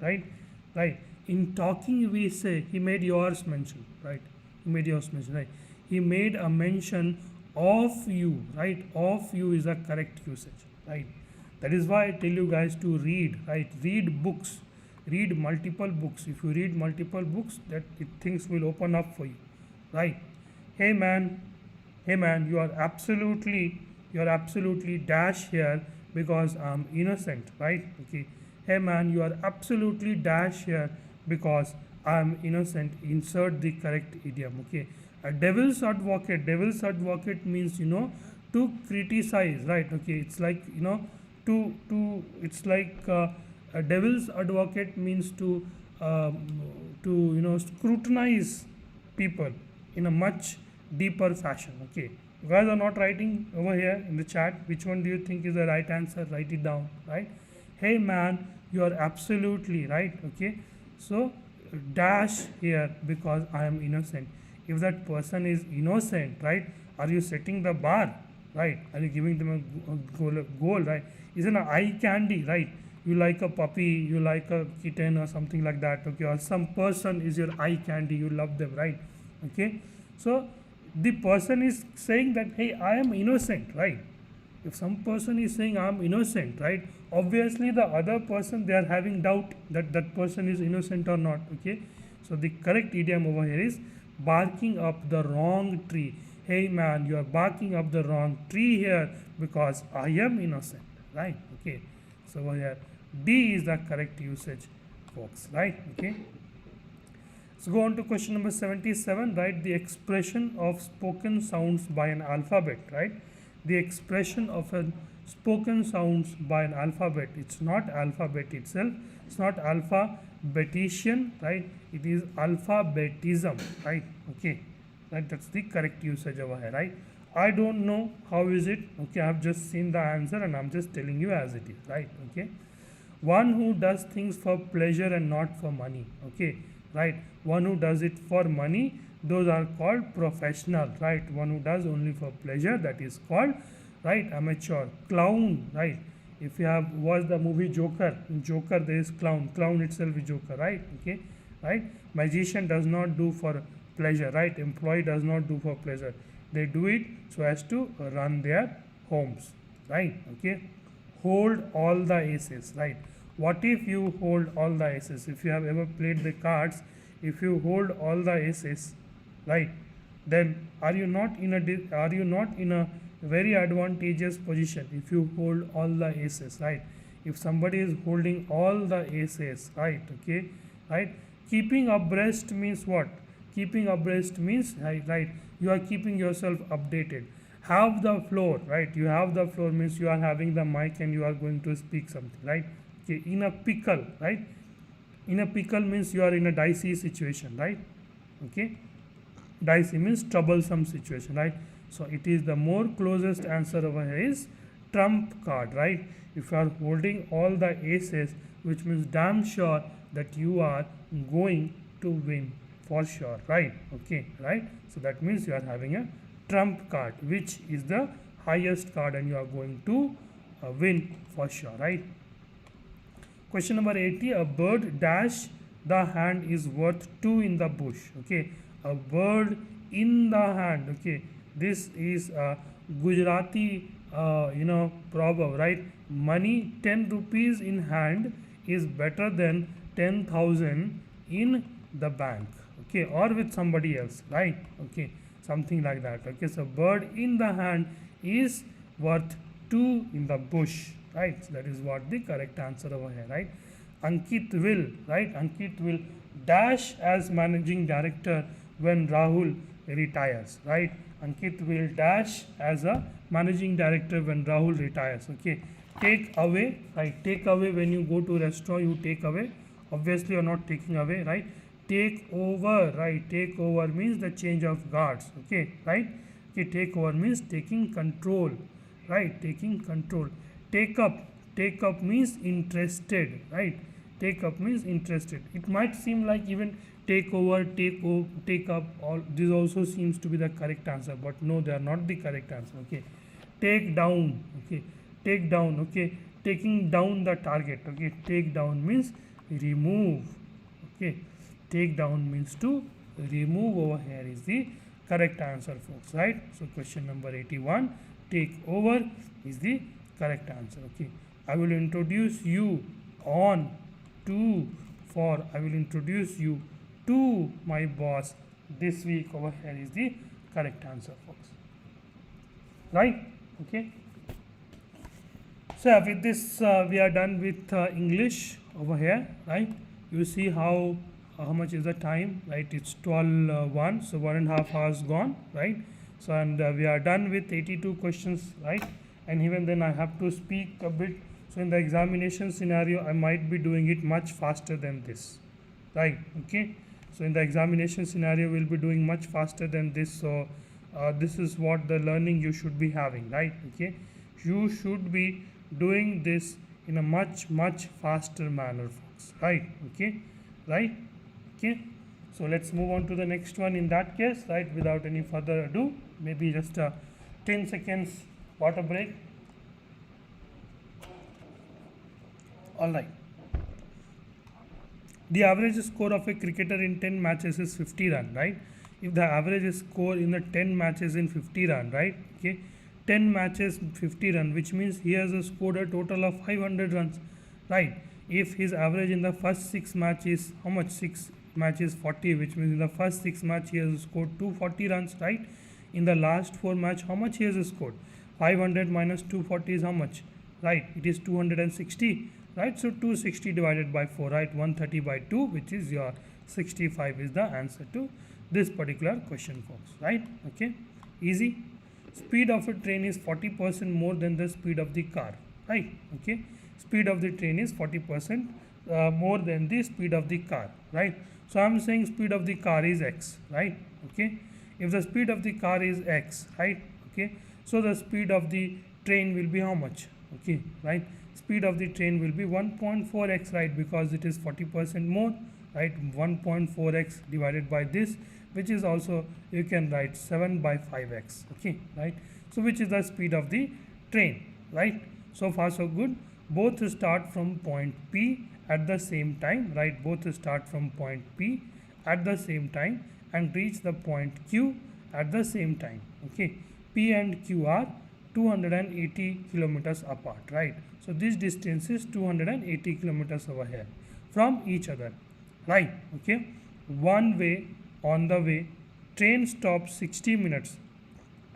right? Right. In talking, we say he made yours mention, right? He made yours mention, right? He made a mention of you, right? Of you is a correct usage, right? That is why I tell you guys to read, right? Read books, read multiple books. If you read multiple books, things will open up for you, right? Hey man, you are absolutely dash here because I'm innocent, right? Okay. Hey man, you are absolutely dash here because I'm innocent. Insert the correct idiom. Okay. A devil's advocate. Devil's advocate means to criticize, right? Okay. It's like it's like a devil's advocate means to scrutinize people in a much deeper fashion. Okay, you guys are not writing over here in the chat. Which one do you think is the right answer? Write it down, right? Hey man, you are absolutely right. Okay, so dash here because I am innocent. If that person is innocent, right, are you setting the bar, right? Are you giving them a goal, right? Isn't an eye candy, right? You like a puppy, you like a kitten or something like that. Okay, or some person is your eye candy, you love them, right? Okay, so the person is saying that, hey, I am innocent, right? If some person is saying I am innocent, right, obviously the other person, they are having doubt that that person is innocent or not. Okay, so the correct idiom over here is barking up the wrong tree. hey man, you are barking up the wrong tree here because I am innocent, right? Okay, so over here D is the correct usage, folks, right? Okay. So go on to question number 77, right? The expression of spoken sounds by an alphabet, right? The expression of a spoken sounds by an alphabet. It's not alphabet itself. It's not alphabetition, right? It is alphabetism, right? Okay, right? That's the correct usage over here, right? I don't know how is it. Okay, I've just seen the answer and I'm just telling you as it is, right? Okay. One who does things for pleasure and not for money. Okay, right? One who does it for money, those are called professional, right? One who does only for pleasure, that is called, right, amateur. Clown, right? If you have watched the movie Joker, in Joker there is clown. Clown itself is Joker, right? Okay, right? Magician does not do for pleasure, right? Employee does not do for pleasure. They do it so as to run their homes, right? Okay. Hold all the aces, right? What if you hold all the aces? If you have ever played the cards, if you hold all the aces, right, then are you not in a very advantageous position if you hold all the aces, right? If somebody is holding all the aces, right? Okay, right? Keeping abreast means what? Keeping abreast means, right, you are keeping yourself updated. Have the floor, right? You have the floor means you are having the mic and you are going to speak something, right? Okay, in a pickle, right? In a pickle means you are in a dicey situation, right? Okay, dicey means troublesome situation, right? So it is the more closest answer over here is trump card, right? If you are holding all the aces, which means damn sure that you are going to win for sure, right? Okay, right? So that means you are having a trump card, which is the highest card and you are going to win for sure, right? Question number 80, a bird dash the hand is worth 2 in the bush. Okay, a bird in the hand. Okay, this is a Gujarati proverb, right? Money 10 rupees in hand is better than 10,000 in the bank. Okay, or with somebody else, right? Okay, something like that. Okay, so bird in the hand is worth 2 in the bush, right? So that is what the correct answer over here, right? Ankit will, right? Ankit will dash as managing director when Rahul retires, right? Ankit will dash as a managing director when Rahul retires. Okay, take away, right? Take away, when you go to restaurant you take away, obviously you are not taking away, right? Take over, right? Take over means the change of guards. Okay, right? Okay, take over means taking control, right? Taking control. Take up means interested, right? Take up means interested. It might seem like even take over, take up, all this also seems to be the correct answer, but no, they are not the correct answer. Okay, take down. Okay, take down. Okay, taking down the target. Okay, take down means remove. Okay, take down means to remove. Over here is the correct answer, folks, right? So question number 81, take over is the correct answer. Okay, I will introduce you on to, for I will introduce you to my boss this week. Over here is the correct answer, folks, right? Okay, so with this we are done with English over here, right? You see how much is the time, right? It's 12:01, so 1.5 hours gone, right? So and we are done with 82 questions, right? And even then I have to speak a bit. So in the examination scenario I might be doing it much faster than this, right? Okay, so in the examination scenario we'll be doing much faster than this. So this is what the learning you should be having, right? Okay, you should be doing this in a much faster manner, folks, right? Okay, right? Okay, so let's move on to the next one in that case, right? Without any further ado, maybe just a 10 seconds water break. All right, the average score of a cricketer in 10 matches is 50 run, right? If the average score in the 10 matches in 50 run, right? Okay, 10 matches 50 run, which means he has scored a total of 500 runs, right? If his average in the first 6 matches, how much? 6 matches 40, which means in the first 6 matches he has scored 240 runs, right? In the last 4 match, how much he has scored? 500 minus 240 is how much? Right, it is 260, right? So 260 divided by 4, right? 130 by 2, which is your 65 is the answer to this particular question, folks, right? Okay, easy. Speed of a train is 40% more than the speed of the car, right? Okay, speed of the train is 40% more than the speed of the car, right? So I'm saying speed of the car is x, right? Okay, if the speed of the car is x, right? Okay, so the speed of the train will be how much? Okay, right? Speed of the train will be 1.4x, right? Because it is 40% more, right? 1.4x divided by this, which is also, you can write 7 by 5x, okay, right? So which is the speed of the train, right? So far so good. Both start from point P at the same time, right? Both start from point P at the same time and reach the point Q at the same time, okay? P and Q are 280 kilometers apart, right? So this distance is 280 kilometers over here from each other, right? Okay, one way. On the way, train stops 60 minutes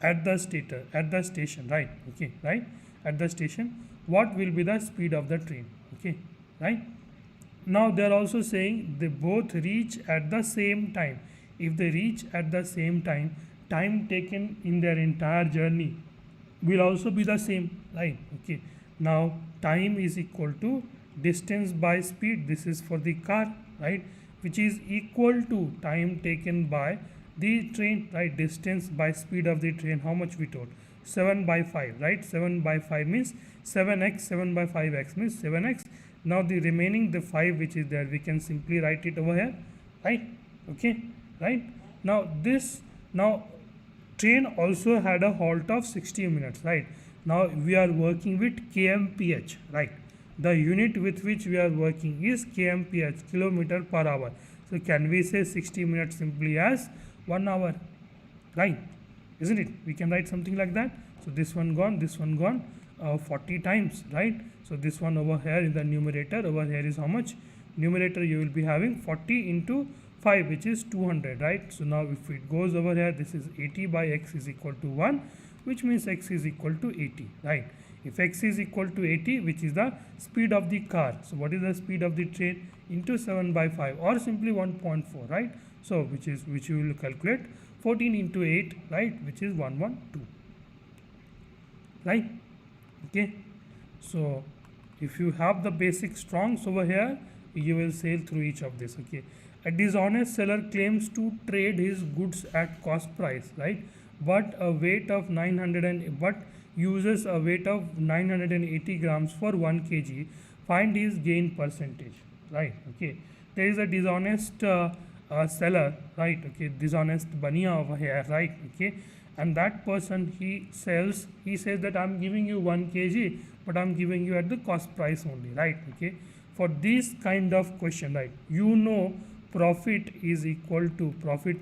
at the station, right? Okay, right, at the station. What will be the speed of the train? Okay, right? Now they are also saying they both reach at the same time. If they reach at the same time, time taken in their entire journey will also be the same, right? Okay, now time is equal to distance by speed. This is for the car, right? Which is equal to time taken by the train, right? Distance by speed of the train, how much we told? 7 by 5, right? 7 by 5 means 7x, 7 by 5x means 7x. Now the remaining, the 5 which is there, we can simply write it over here, right? Okay, right? Now train also had a halt of 60 minutes, right? Now we are working with kmph, right? The unit with which we are working is kmph, kilometer per hour. So can we say 60 minutes simply as 1 hour, right? Isn't it? We can write something like that. So this one gone 40 times, right? So this one over here in the numerator, over here is how much? Numerator you will be having 40 into 5, which is 200, right? So now if it goes over here, this is 80 by x is equal to 1, which means x is equal to 80, right? If x is equal to 80, which is the speed of the car, so what is the speed of the train? Into 7 by 5 or simply 1.4, right? So which you will calculate 14 into 8, right? Which is 112, right? Okay, so if you have the basic strongs over here, you will sail through each of this. Okay, a dishonest seller claims to trade his goods at cost price, right? But uses a weight of 980 grams for 1 kg. Find his gain percentage, right? Okay, there is a dishonest seller, right? Okay, dishonest baniya over here, right? Okay, and that person, he says that I'm giving you 1 kg, but I'm giving you at the cost price only, right? Okay, for this kind of question, right, you know, profit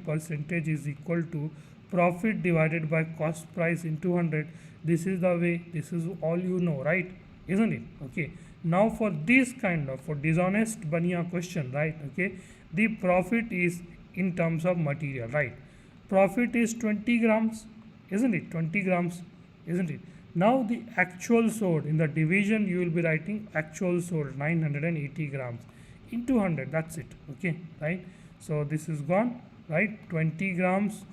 percentage is equal to profit divided by cost price into 100. This is the way, this is all you know, right? Isn't it? Okay, now for this kind of, for dishonest baniya question, right? Okay, the profit is in terms of material, right? Profit is 20 grams, isn't it? 20 grams, isn't it? Now the actual sold, in the division you will be writing actual sold 980 grams into 100, that's it. Okay, right? So this is gone, right? 20 grams,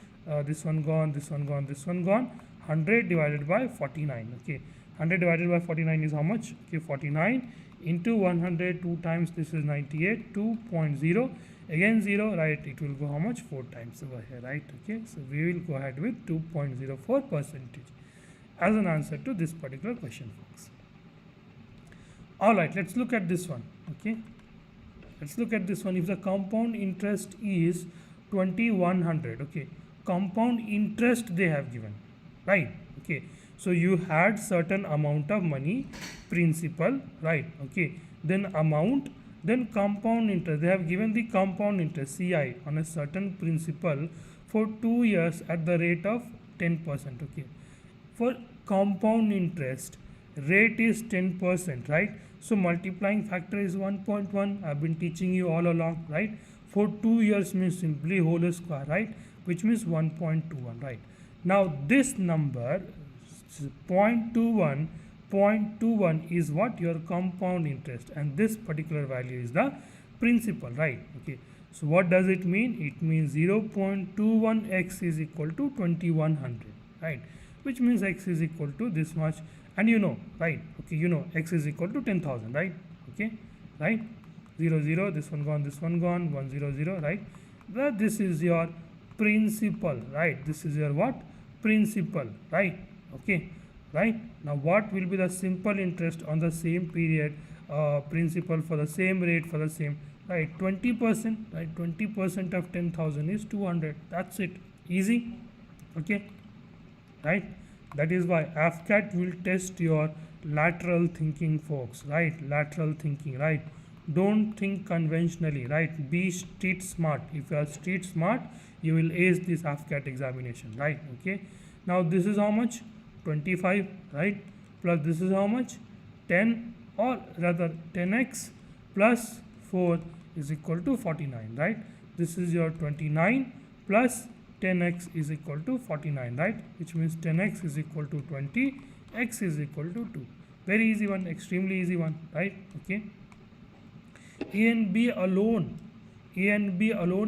this one gone, this one gone, this one gone. 100 divided by 49. Okay, 100 divided by 49 is how much? Okay, 49 into 100, 2 times, this is 98, 2.0, again 0, right? It will go how much? 4 times over here, right? Okay, so we will go ahead with 2.04 percentage as an answer to this particular question, folks. All right, let's look at this one. Okay, let's look at this one. If the compound interest is 2100, okay, compound interest they have given, right? Okay, so you had certain amount of money, principal, right? Okay, then amount, then compound interest. They have given the compound interest CI on a certain principal for 2 years at the rate of 10%. Okay, for compound interest rate is 10%, right? So multiplying factor is 1.1. I've been teaching you all along, right? For 2 years means simply whole square, right? Which means 1.21, right? Now this number 0.21, 0.21 is what? Your compound interest, and this particular value is the principal, right? Okay, so what does it mean? It means 0.21x is equal to 2100, right? Which means x is equal to this much, and you know, right? Okay, you know x is equal to 10,000, right? Okay, right? 0 0, this one gone, 1 0 0, right? This is your principal, right? This is your what? Principal, right? Okay, right? Now what will be the simple interest on the same period, principal for the same rate for the same, right? 20%, right? 20% of 10,000 is 200. That's it. Easy. Okay, right? That is why AFCAT will test your lateral thinking, folks, right? Lateral thinking, right? Don't think conventionally, right? Be street smart. If you are street smart, you will ace this AFCAT examination, right? Okay, now this is how much? 25, right? Plus this is how much? 10, or rather 10x plus 4 is equal to 49, right? This is your 29 plus 10x is equal to 49, right? Which means 10x is equal to 20, x is equal to 2. Very easy one, extremely easy one, right? Okay, A and B alone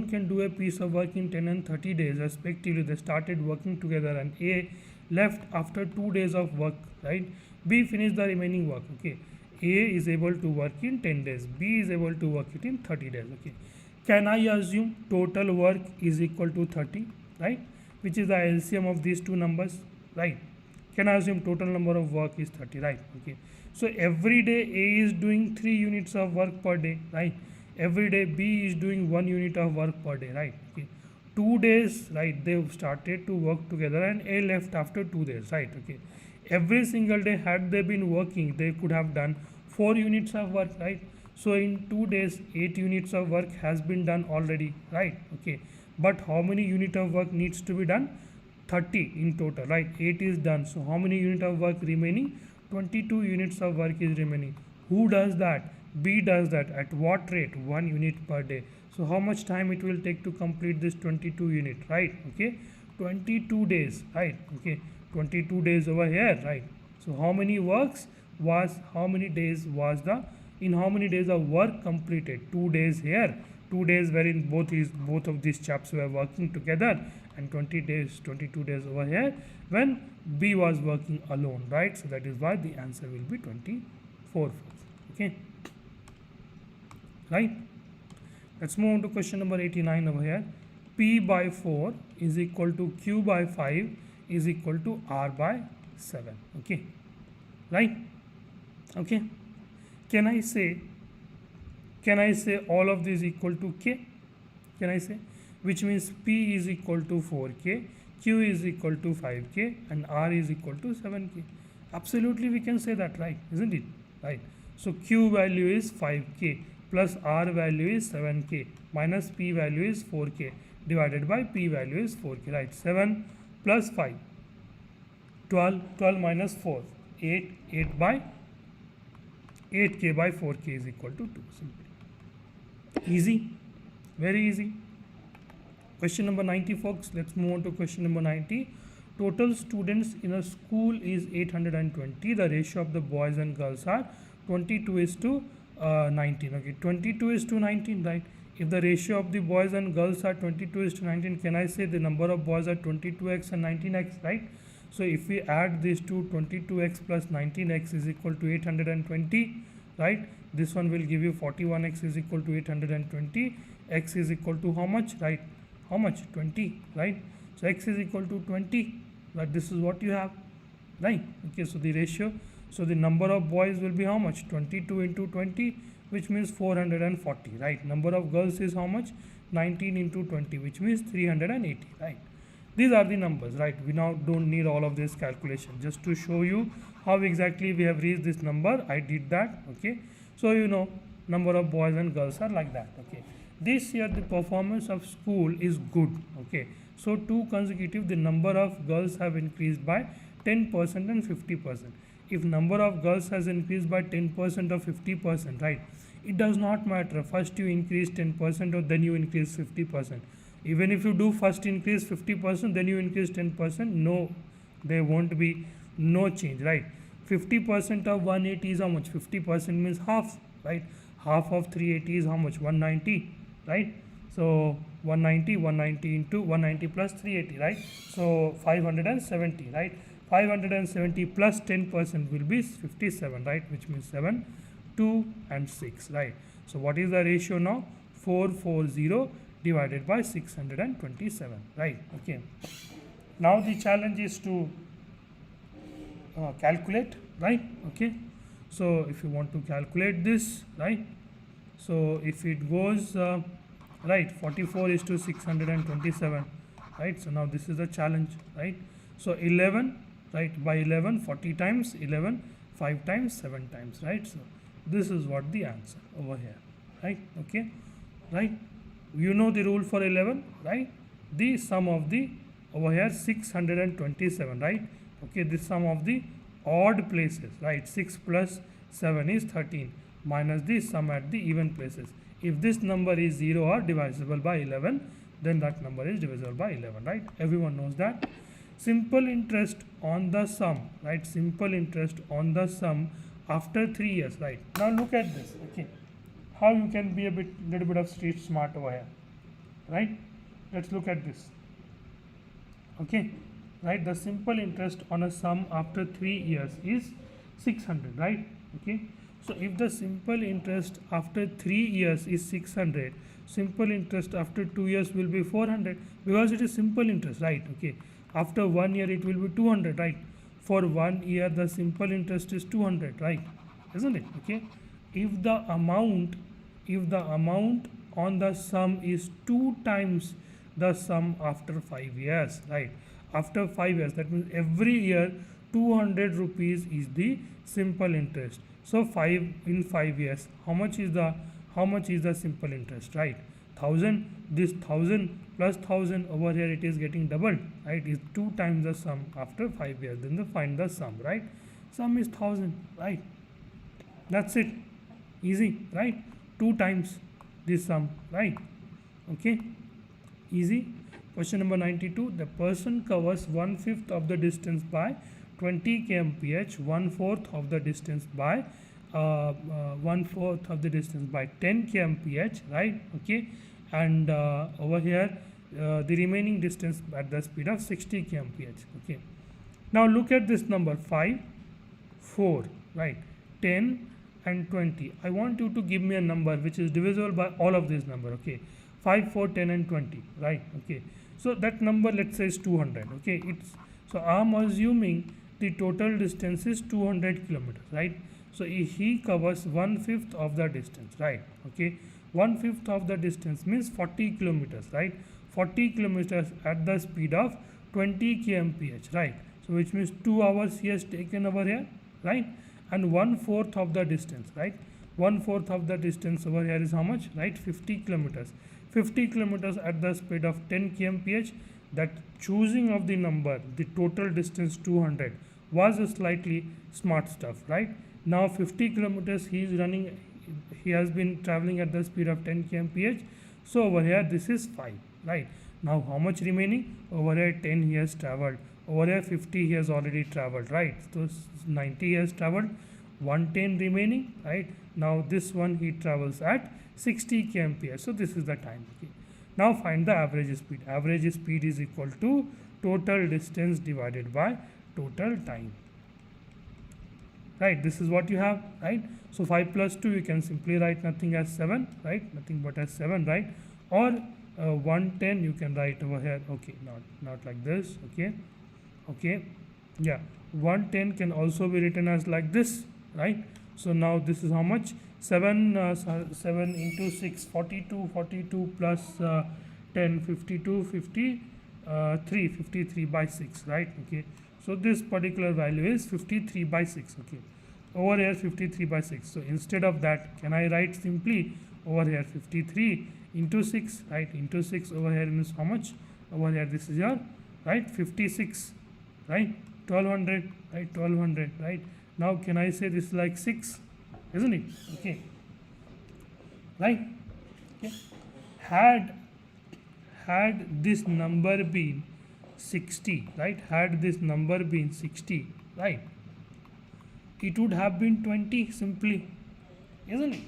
can do a piece of work in 10 and 30 days respectively. They started working together, and A left after 2 days of work, right? B finished the remaining work. Okay, A is able to work in 10 days, B is able to work it in 30 days. Okay, can I assume total work is equal to 30, right? Which is the LCM of these two numbers, right? Can I assume total number of work is 30, right? Okay, so every day A is doing 3 units of work per day, right? Every day B is doing 1 unit of work per day, right? Okay, 2 days, right? They started to work together, and A left after 2 days, right? Okay, every single day had they been working, they could have done 4 units of work, right? So in 2 days 8 units of work has been done already, right? Okay, but how many unit of work needs to be done? 30 in total, right? 8 is done, so how many unit of work remaining? 22 units of work is remaining. Who does that? B does that. At what rate? 1 unit per day. So how much time it will take to complete this 22 unit, right? Okay, 22 days, right? Okay, 22 days over here, right? So how many works was, how many days was the, in how many days of work completed? 2 days here, 2 days wherein both of these chaps were working together, and 20 days, 22 days over here when B was working alone, right? So that is why the answer will be 24. Okay, right? Let's move on to question number 89 over here. P by 4 is equal to Q by 5 is equal to R by 7. Okay, right? Okay, can I say all of these equal to K? Can I say? Which means P is equal to 4K, Q is equal to 5K, and R is equal to 7K. Absolutely we can say that, right? Isn't it? Right. So Q value is 5K plus R value is 7K minus P value is 4K divided by P value is 4K, right? 7 plus 5, 12, 12 minus 4, 8, 8 by 8K by 4K is equal to 2. Simply. Easy. Very easy. Question number 90, folks. Let's move on to question number 90. Total students in a school is 820. The ratio of the boys and girls are 22 is to 19. Okay, 22 is to 19, right? If the ratio of the boys and girls are 22 is to 19, can I say the number of boys are 22x and 19x, right? So if we add these two, 22x plus 19x is equal to 820, right? This one will give you 41x is equal to 820. X is equal to how much, right? How much? 20, right? So x is equal to 20, right? This is what you have, right? Okay, so the ratio, so the number of boys will be how much? 22 into 20, which means 440, right? Number of girls is how much? 19 into 20, which means 380, right? These are the numbers, right? We now don't need all of this calculation. Just to show you how exactly we have reached this number, I did that, okay? So you know, number of boys and girls are like that, okay? This year the performance of school is good, okay? So 2 consecutive, the number of girls have increased by 10% and 50%. If number of girls has increased by 10% or 50%, right? It does not matter. First you increase 10% or then you increase 50%. Even if you do first increase 50%, then you increase 10%, no, there won't be no change, right? 50% of 180 is how much? 50% means half, right? Half of 380 is how much? 190, right? So 190 into 190 plus 380, right? So 570, right? 570 plus 10% will be 57, right? Which means 7, 2 and 6, right? So what is the ratio now? 440 divided by 627, right? Okay. Now the challenge is to calculate, right? Okay. So if you want to calculate this, right? So if it goes right, 44 is to 627, right? So now this is the challenge, right? So 11, right, by 11, 40 times 11, 5 times, 7 times, right? So this is what the answer over here, right? Okay, right? You know the rule for 11, right? The sum of the over here 627, right? Okay, the sum of the odd places, right? 6 plus 7 is 13 minus the sum at the even places. If this number is 0 or divisible by 11, then that number is divisible by 11, right? Everyone knows that. Simple interest on the sum, right? Simple interest on the sum after 3 years, right? Now look at this, okay? How you can be a little bit of street smart over here, right? Let's look at this, okay? Right, the simple interest on a sum after 3 years is 600, right? Okay, so if the simple interest after 3 years is 600, simple interest after 2 years will be 400, because it is simple interest, right? Okay, after 1 year it will be 200, right? For 1 year the simple interest is 200, right? Isn't it? Okay, if the amount on the sum is 2 times the sum after 5 years, right? After 5 years, that means every year 200 rupees is the simple interest. So 5 in 5 years, how much is the simple interest, right? 1000. This 1000 plus 1000 over here, it is getting doubled, right? Is 2 times the sum after 5 years. Then find the sum, right? Sum is 1000, right? That's it. Easy, right? 2 times this sum, right? Okay, easy. Question number 92. The person covers 1/5 of the distance by 20 kmph, 1/4 of the distance by 1/4 of the distance by 10 kmph, right? Okay, and over here the remaining distance at the speed of 60 kmph. Okay. Now look at this number 5, 4, right? 10 and 20. I want you to give me a number which is divisible by all of these number. Okay, 5, 4, 10 and 20, right? Okay. So that number, let's say, is 200. Okay, so I'm assuming the total distance is 200 kilometers, right? So he covers 1/5 of the distance, right? Okay, 1/5 of the distance means 40 kilometers, right? 40 kilometers at the speed of 20 kmph, right? So which means 2 hours he has taken over here, right? And 1/4 of the distance, right? 1/4 of the distance over here is how much, right? 50 kilometers. 50 kilometers at the speed of 10 kmph. That choosing of the number, the total distance 200, was a slightly smart stuff, right? Now 50 kilometers he is running, he has been traveling at the speed of 10 kmph. So over here this is 5, right? Now how much remaining? Over here 10 he has traveled. Over here 50 he has already traveled, right? So 90 he has traveled. 110 remaining, right? Now this one he travels at 60 kmph. So this is the time. Okay. Now find the average speed. Average speed is equal to total distance divided by total time. Right, this is what you have, right? So 5 plus 2, you can simply write nothing as 7, right? Nothing but as 7, right? Or 110 you can write over here. Okay, not like this. Okay, okay, yeah, 110 can also be written as like this, right? So now this is how much? 7 into 6, 42, 42 plus 10, 52, 53 by 6, right? Okay, so this particular value is 53 by 6. Okay, over here 53 by 6. So instead of that, can I write simply over here 53 into 6, right? Into 6 over here means how much? Over here this is your, right, 56, right? 1200, right? 1200, right? Now can I say this is like 6, isn't it? Okay, right? Okay. had this number been 60, right, had this number been 60, right, it would have been 20 simply, isn't it?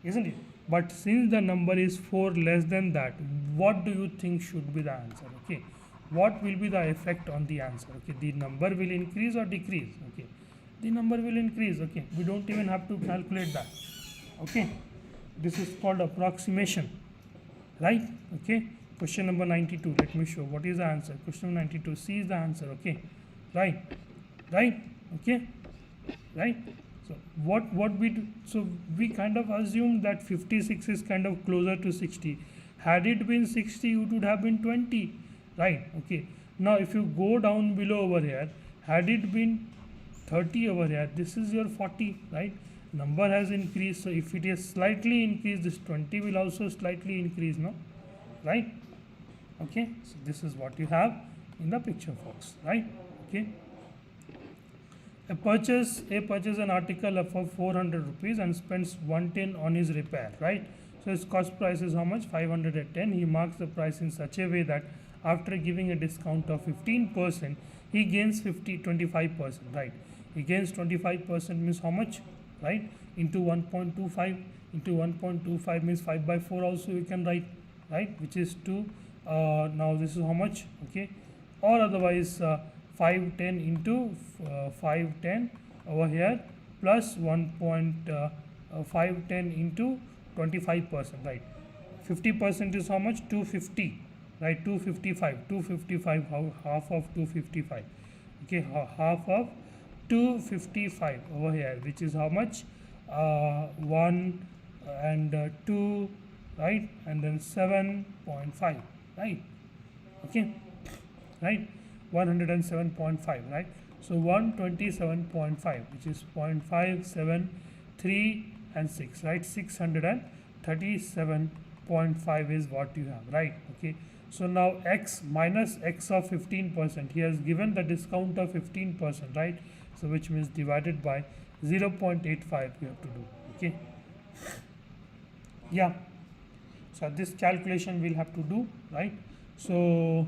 Isn't it? But since the number is 4 less than that, what do you think should be the answer? Okay, what will be the effect on the answer? Okay, the number will increase or decrease? Okay, the number will increase. Okay, we don't even have to calculate that. Okay, this is called approximation, right? Okay, question number 92, let me show what is the answer. Question number 92, C is the answer. Okay, right, right, okay, right. So what we do, so we kind of assume that 56 is kind of closer to 60. Had it been 60, it would have been 20, right? Okay, now if you go down below over here, had it been 30 over here, this is your 40, right? Number has increased, so if it is slightly increased, this 20 will also slightly increase, no, right? Okay, so this is what you have in the picture, folks, right? Okay, a purchase an article for 400 rupees and spends 110 on his repair, right? So his cost price is how much? 510. He marks the price in such a way that after giving a discount of 15%, he gains 25%, right? He gains 25% means how much, right? Into 1.25, into 1.25 means 5 by 4 also you can write, right? Which is 2. Now this is how much? Okay, or otherwise 510 into 510 over here plus 1.510 into 25%, right? 50% is how much? 250, right? 255, half of 255. Okay, half of 255 over here, which is how much? 1 and 2, right? And then 7.5, right? Okay, right? 107.5, right? So 127.5, which is 0.5, 7, 3 and 6, right? 637.5 is what you have, right? Okay, so now x minus x of 15%, he has given the discount of 15%, right? So which means divided by 0.85 you have to do. Okay, yeah, so this calculation we'll have to do, right? So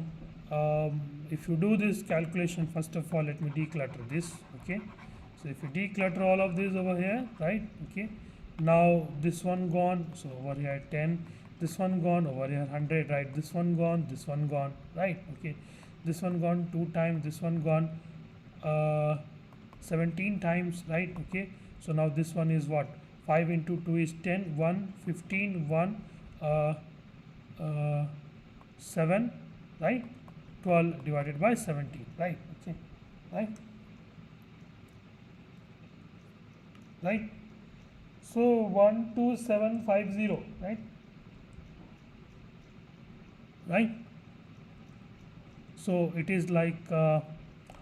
if you do this calculation, first of all let me declutter this. Okay, so if you declutter all of this over here, right? Okay, now this one gone, so over here 10, this one gone, over here 100, right? This one gone, right? Okay, this one gone 2 times, this one gone 17 times, right? Okay, so now this one is what? 5 into 2 is 10, 1, 15, 1, 7, right? 12 divided by 17, right? Okay, right, right. So 12750, right? Right. So it is like how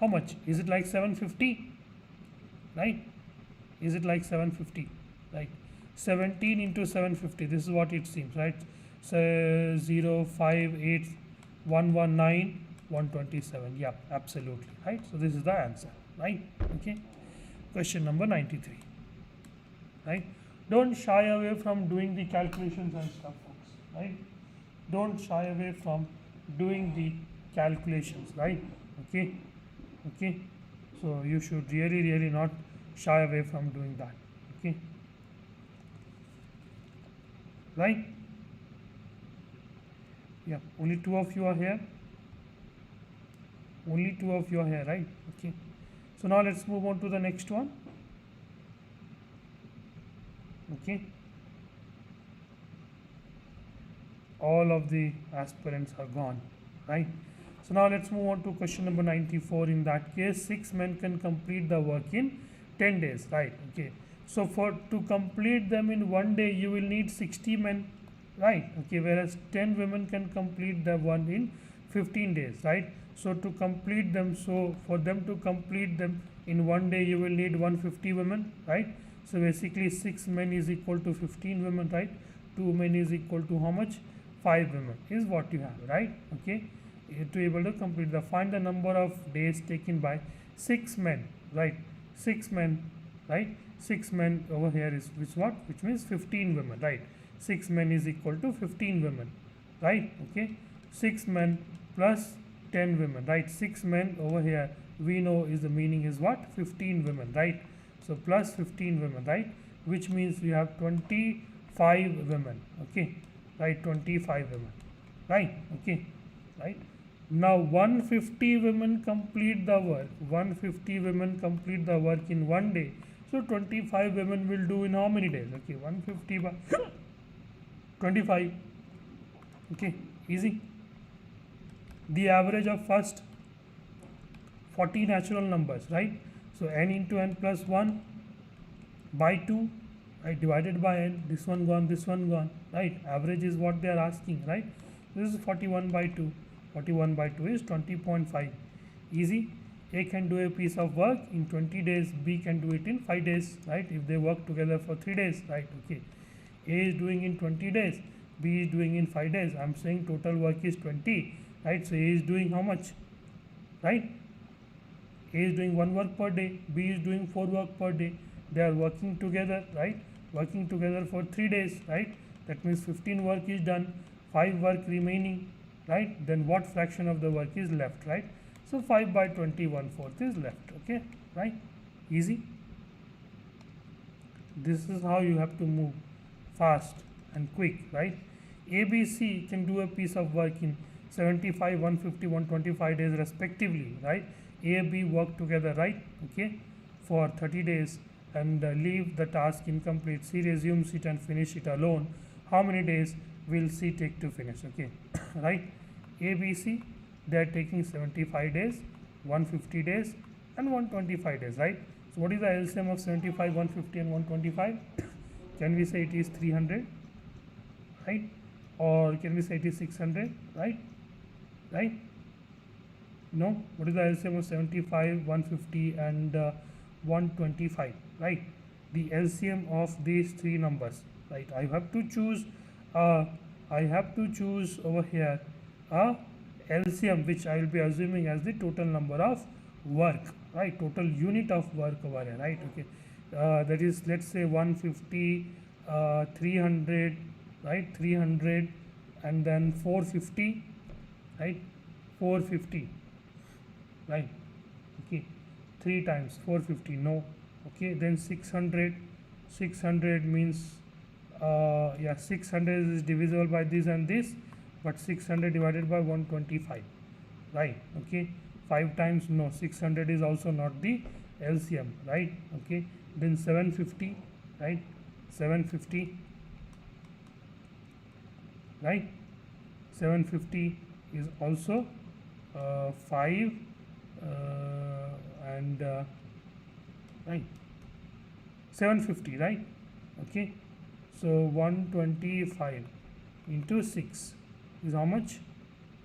much? Is it like 750? Right? Is it like 750? Right? 17 into 750. This is what it seems, right? So 0, 5, 8, 119, 127. Yeah, absolutely, right? So this is the answer, right? Okay, question number 93, right? Don't shy away from doing the calculations and stuff, folks, right? Don't shy away from doing the calculations, right? Okay, okay, so you should really not shy away from doing that. Okay, right? Yeah, only 2 of you are here. Only 2 of you are here, right? Okay, so now let's move on to the next one. Okay, all of the aspirants are gone, right? So now let's move on to question number 94. In that case, 6 men can complete the work in 10 days, right? Okay, so to complete them in 1 day you will need 60 men, right? Okay, whereas 10 women can complete the one in 15 days, right? So to complete them, so for them to complete them in 1 day you will need 150 women, right? So basically 6 men is equal to 15 women, right? 2 men is equal to how much? 5 women is what you have, right? Okay, to be able to complete the, find the number of days taken by 6 men, right? 6 men, right? 6 men over here is which what? Which means 15 women, right? 6 men is equal to 15 women, right? Okay, 6 men plus 10 women, right? 6 men over here we know is the meaning is what? 15 women, right? So plus 15 women, right? Which means we have 25 women, okay, right? 25 women, right? Okay, right? Now 150 women complete the work. 150 women complete the work in one day. So 25 women will do in how many days? Okay, 150 by 25. Okay, easy. The average of first 40 natural numbers, right? So n into n plus 1 by 2, right, divided by n. This one gone, right? Average is what they are asking, right? This is 41 by 2. 41 by 2 is 20.5. Easy. A can do a piece of work in 20 days, B can do it in 5 days, right? If they work together for 3 days, right? Okay. A is doing in 20 days, B is doing in 5 days. I'm saying total work is 20, right? So A is doing how much, right? A is doing 1 work per day, B is doing 4 work per day. They are working together, right? Working together for 3 days, right? That means 15 work is done, 5 work remaining, right? Then what fraction of the work is left, right? So 5 by 20, 1/4 is left, okay, right? Easy. This is how you have to move fast and quick, right? ABC can do a piece of work in 75, 150, 125 days respectively, right? A, B work together, right? Okay, for 30 days and leave the task incomplete. C resumes it and finish it alone. How many days will C take to finish? Okay, right? A, B, C, they are taking 75 days, 150 days and 125 days, right? So what is the LCM of 75, 150 and 125? Can we say it is 300, right? Or can we say it is 600, right? Right? No, what is the LCM of 75, 150 and 125, right? The LCM of these three numbers, right? I have to choose over here a LCM which I will be assuming as the total number of work, right? Total unit of work over here, right? Okay, that is, let's say 150, 300, right? 300 and then 450, right? 450, right? Okay, 3 times 450, no. Okay, then 600, 600 means yeah, 600 is divisible by this and this, but 600 divided by 125, right? Okay, 5 times, no, 600 is also not the LCM, right? Okay, then 750, right? 750, right? 750 is also 5 and right, 750, right? Okay, so 125 into 6 is how much?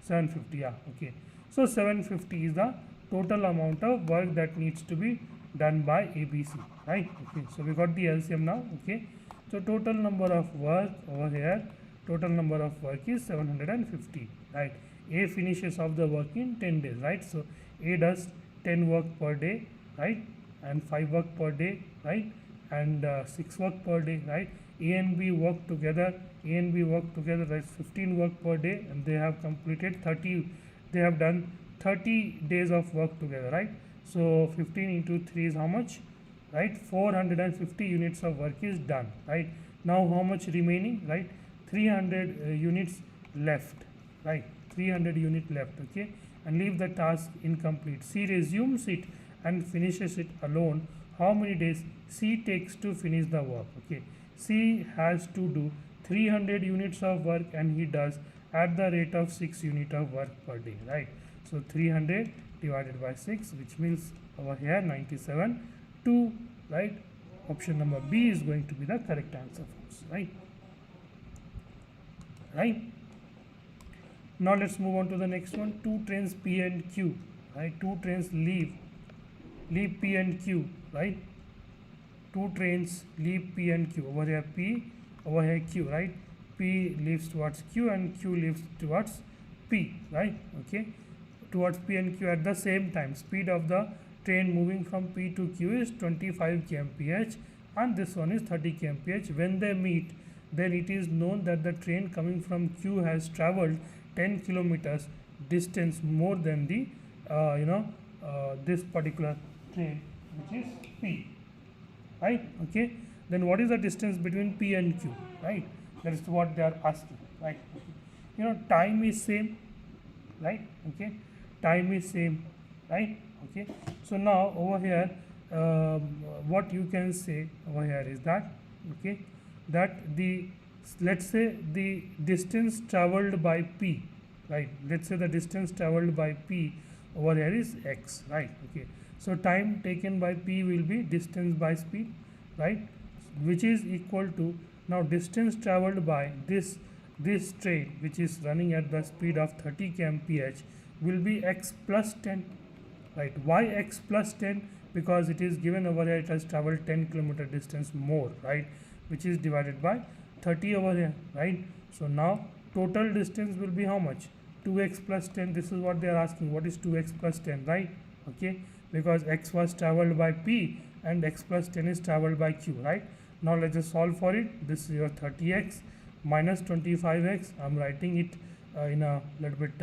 750, yeah. Okay, so 750 is the total amount of work that needs to be done by ABC, right? Okay, so we got the LCM now. Okay, so total number of work over here, total number of work is 750, right? A finishes off the work in 10 days, right? So A does 10 work per day, right? And 5 work per day, right? And 6 work per day, right? A and B work together, that's 15 work per day, and they have completed 30, they have done 30 days of work together, right? So 15 into 3 is how much, right? 450 units of work is done, right? Now how much remaining, right? 300 units left, right? 300 unit left, okay? And leave the task incomplete. C resumes it and finishes it alone. How many days C takes to finish the work? Okay, C has to do 300 units of work and he does at the rate of 6 units of work per day, right? So 300 divided by 6, which means over here 97, 2, right? Option number B is going to be the correct answer for us, right? Right? Now let's move on to the next one. 2 trains P and Q, right? 2 trains leave P and Q, right? 2 trains leave P and Q. Over here P, over here Q, right? P leaves towards Q and Q leaves towards P, right? Okay, towards P and Q at the same time. Speed of the train moving from P to Q is 25 kmph and this one is 30 kmph. When they meet, then it is known that the train coming from Q has traveled 10 kilometers distance more than the this particular train, which is P, right? Okay, then what is the distance between P and Q, right? That is what they are asking, right? Time is same, right? Okay, time is same, right? Okay, so now over here, what you can say over here is that, okay, that the, let's say the distance traveled by P, right? Let's say the distance traveled by P over here is x, right? Okay, so time taken by P will be distance by speed, right? Which is equal to, now distance traveled by this train, which is running at the speed of 30 kmph, will be x plus 10, right? Why x plus 10? Because it is given over here, it has traveled 10 kilometer distance more, right? Which is divided by 30 over here, right? So now total distance will be how much? 2x plus 10. This is what they are asking. What is 2x plus 10, right? Okay, because x was traveled by P and x plus 10 is traveled by Q, right? Now let's just solve for it. This is your 30x minus 25x. I'm writing it in a little bit,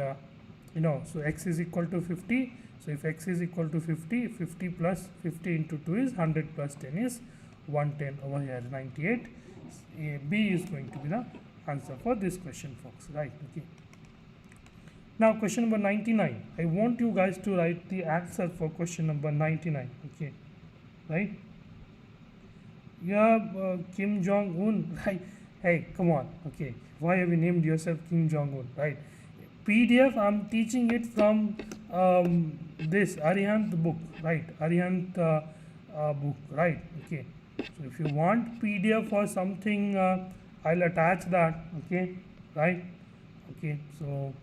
so x is equal to 50. So if x is equal to 50, 50 plus 50 into 2 is 100 plus 10 is 110 over here, 98. B is going to be the answer for this question, folks, right? Okay. Now question number 99. I want you guys to write the answer for question number 99. Okay, right? Yeah, Kim Jong-un, right? Hey, come on. Okay, why have you named yourself Kim Jong-un, right? PDF, I'm teaching it from this Arihant book, right? Arihant book, right? Okay, so if you want PDF or something, I'll attach that, okay, right? Okay, so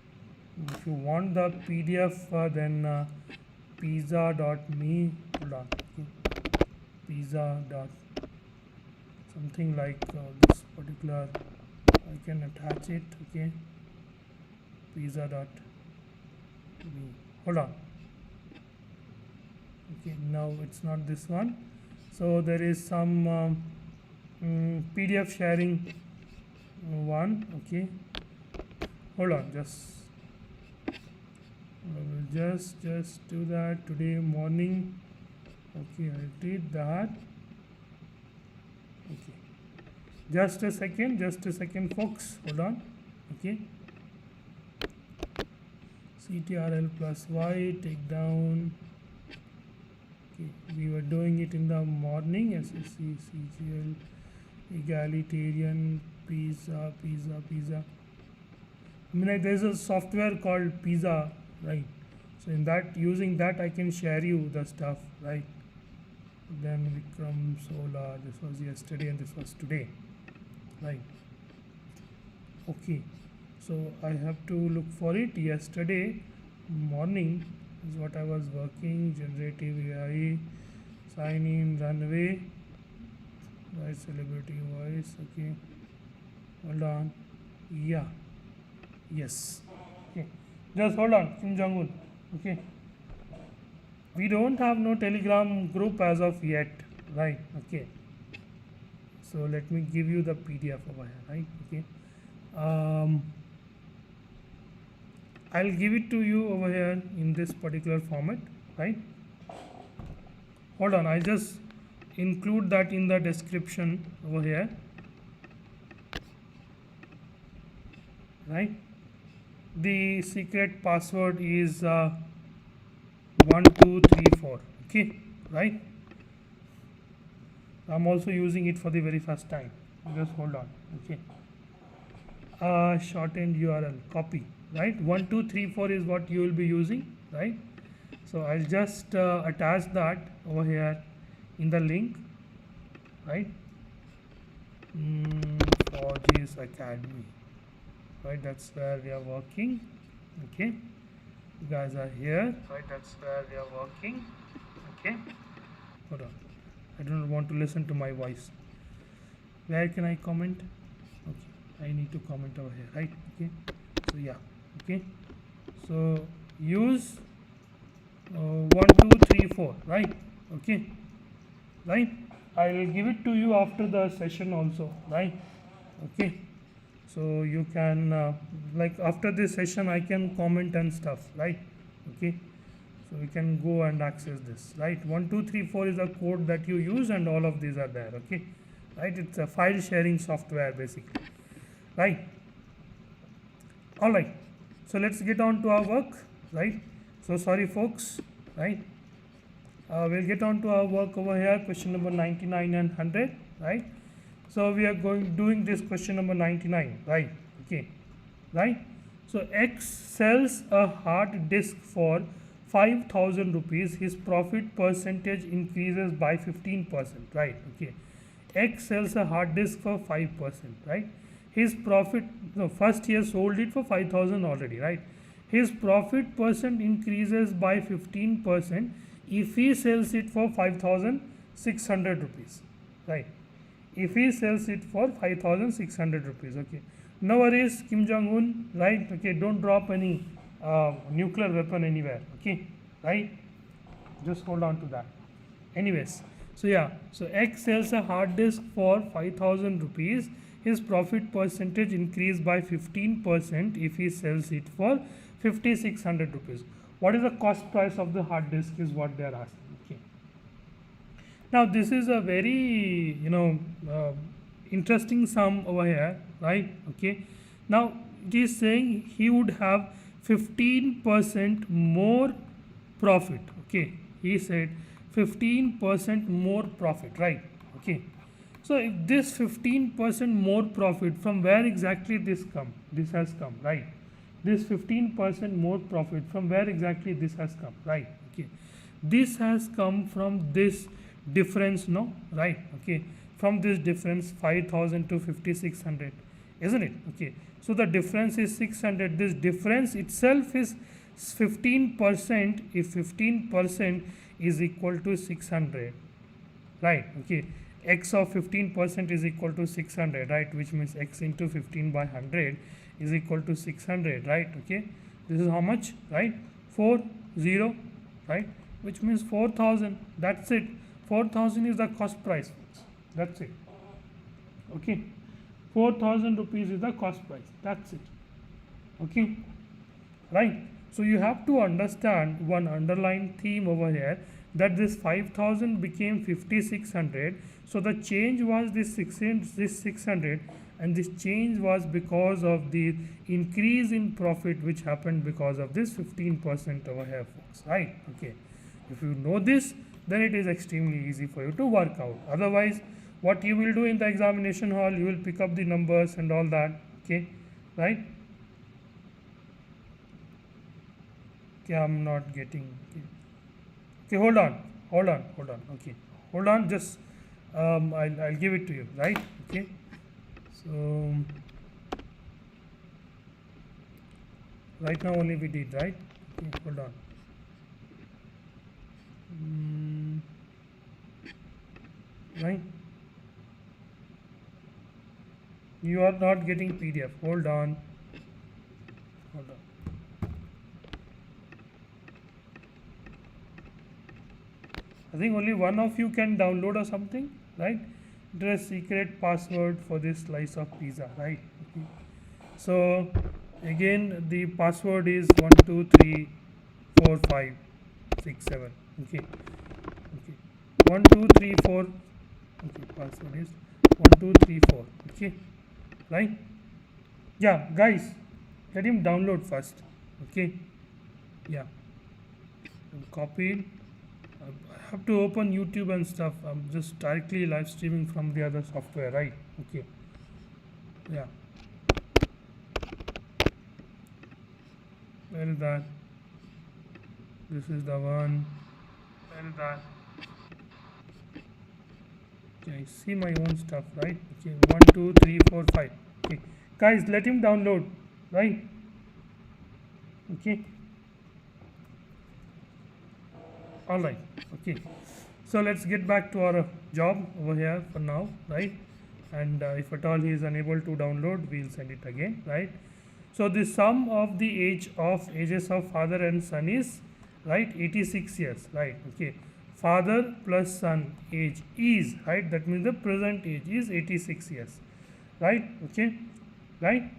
if you want the PDF, then pizza.me, hold on, okay, pizza dot something like this particular, I can attach it, okay, pizza dot me, hold on, okay, now it's not this one, so there is some PDF sharing one, okay, hold on, I will just do that today morning. Okay, I did that. Okay, just a second, folks, hold on. Okay, CTRL plus Y, take down. Okay, we were doing it in the morning. SSC CGL egalitarian pizza. I mean, like, there's a software called Pizza, right? So in that, using that, I can share you the stuff, right? Then Vikram Solar, this was yesterday and this was today, right? Okay, so I have to look for it. Yesterday morning is what I was working. Generative AI, sign in, runway, right? Celebrity voice. Okay, hold on. Yeah, yes. Okay, just hold on. Kim Jong-un. Okay, we don't have no Telegram group as of yet, right? Okay, so let me give you the PDF over here, right? Okay, I'll give it to you over here in this particular format, right? Hold on, I just include that in the description over here, right? The secret password is 1234, okay, right? I'm also using it for the very first time. Just hold on, okay. Shortened URL, copy, right? 1234 is what you will be using, right? So I'll just attach that over here in the link, right? Faujis Academy, right? That's where we are working. Okay, you guys are here, right? That's where we are working. Okay, hold on, I don't want to listen to my voice. Where can I comment? Okay, I need to comment over here, right? Okay, so yeah, okay, so use 1234, right? Okay, right? I will give it to you after the session also, right? Okay, so you can like after this session I can comment and stuff, right? Okay, so you can go and access this, right? 1234 is a code that you use and all of these are there. Okay, right? It's a file sharing software basically, right? All right, so let's get on to our work, right? So sorry folks, right? We'll get on to our work over here, question number 99 and 100, right? So we are doing this question number 99, right? Okay, right? So X sells a hard disk for 5,000 rupees. His profit percentage increases by 15%, right? Okay, X sells a hard disk for 5%, right? His profit, no, first he has sold it for 5,000 already, right? His profit percent increases by 15% if he sells it for 5,600 rupees, right? If he sells it for 5,600 rupees, okay. No worries, Kim Jong-un, right? Okay, don't drop any nuclear weapon anywhere, okay, right? Just hold on to that. Anyways, so yeah, so X sells a hard disk for 5,000 rupees. His profit percentage increased by 15% if he sells it for 5,600 rupees. What is the cost price of the hard disk is what they are asking. Okay. Now this is a very interesting sum over here, right? Okay. Now it is saying he would have 15% more profit. Okay, he said 15% more profit, right? Okay, so if this 15% more profit, from where exactly this has come, right? This 15% more profit, from where exactly this has come, right? Okay, this has come from this difference, no, right? Okay, from this difference 5,000 to 5,600, isn't it? Okay, so the difference is 600. This difference itself is 15%. If 15% is equal to 600, right? Okay, x of 15% is equal to 600, right? Which means x into 15 by 100 is equal to 600, right? Okay, this is how much, right? 40, right? Which means 4,000. That's it. 4,000 is the cost price. That's it. Okay, 4,000 rupees is the cost price. That's it. Okay, right? So you have to understand one underlying theme over here, that this 5,000 became 5,600. So the change was this 600, and this change was because of the increase in profit which happened because of this 15% over here, folks, right? Okay, if you know this, then it is extremely easy for you to work out. Otherwise, what you will do in the examination hall, you will pick up the numbers and all that. Okay, right? Okay, I'm not getting. Okay, hold on. Okay, hold on. Just I'll give it to you, right? Okay, so right now only we did, right? Okay, hold on. Right? You are not getting PDF. Hold on. I think only one of you can download or something, right? Enter a secret password for this slice of pizza, right? Okay. So again, the password is 1 2 3 4 5 6 7. Okay. Okay. 1 2 3 4. Okay. Password is 1 2 3 4. Okay. Right? Yeah, guys, let him download first. Okay. Yeah. Copy it. I have to open YouTube and stuff. I'm just directly live streaming from the other software, right? Okay. Yeah. Where is that? This is the one. Where is that? Okay, I see my own stuff, right? Okay, 1 2 3 4 5. Okay, guys, let him download, right? Okay. All right. Okay, so let's get back to our job over here for now, right? And if at all he is unable to download, we'll send it again, right? So the sum of the ages of father and son is, right, 86 years, right? Okay, father plus son age is, right, that means the present age is 86 years, right? Okay, right?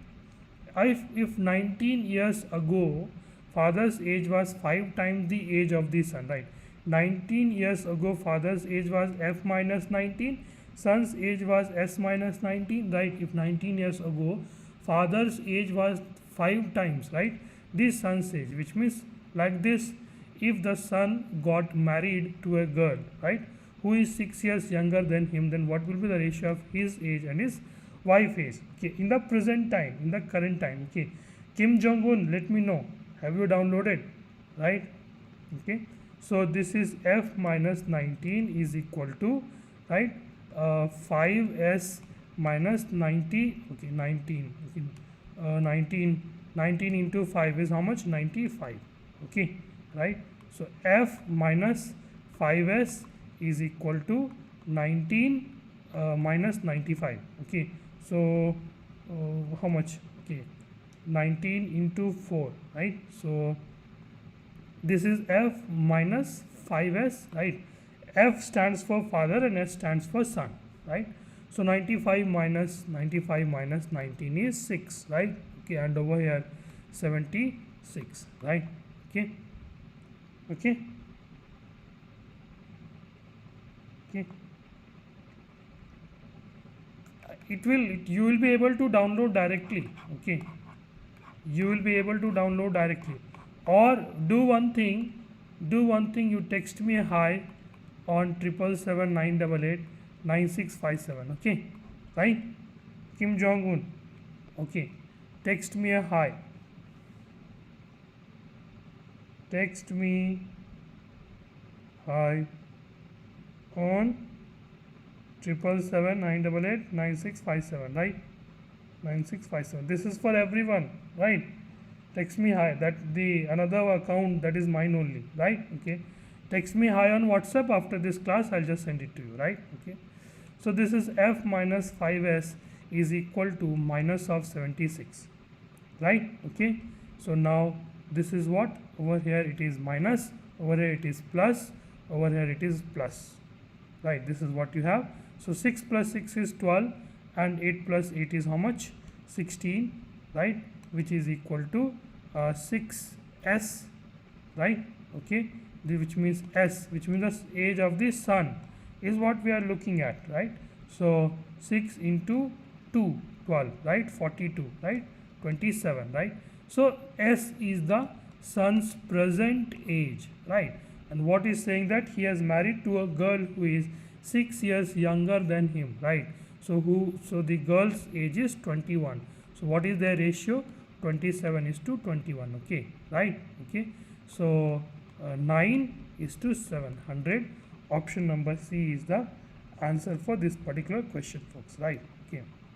If 19 years ago father's age was 5 times the age of the son, right? 19 years ago father's age was f minus 19, son's age was s minus 19, right? If 19 years ago father's age was 5 times, right, this son's age, which means like this, if the son got married to a girl, right, who is 6 years younger than him, then what will be the ratio of his age and his wife age? Okay, in the present time, in the current time. Okay, Kim Jong-un, let me know, have you downloaded, right? Okay, so this is f minus 19 is equal to, right, 5s minus 90. Okay, 19. Okay, 19 into 5 is how much? 95. Okay, right? So f minus 5s is equal to 19 minus 95. Okay, so how much? Okay, 19 into 4, right? So this is f minus 5s, right? F stands for father and S stands for son, right? So 95 minus 19 is 6, right? Okay, and over here 76, right? Okay, okay, okay. You will be able to download directly. Okay, you will be able to download directly, or do one thing, you text me a hi on 777 988 9657. Okay, right? Kim Jong-un, okay, text me a hi, text me hi on 777 988 9657, right? 9657, this is for everyone, right? Text me hi, that the another account, that is mine only, right? Okay, text me hi on WhatsApp after this class, I'll just send it to you, right? Okay, so this is f minus 5s is equal to minus of 76, right? Okay, so now this is what, over here it is minus, over here it is plus, over here it is plus, right? This is what you have. So 6 plus 6 is 12 and 8 plus 8 is how much? 16, right? Which is equal to 6s, right? Okay, which means s, which means the age of the son is what we are looking at, right? So 6 into 2, 12, right? 42, right? 27, right? So s is the son's present age, right? And what is saying that he has married to a girl who is 6 years younger than him, right? So the girl's age is 21. So what is their ratio? 27 is to 21. Okay, right? Okay, so 9 is to 700. Option number C is the answer for this particular question, folks, right? Okay.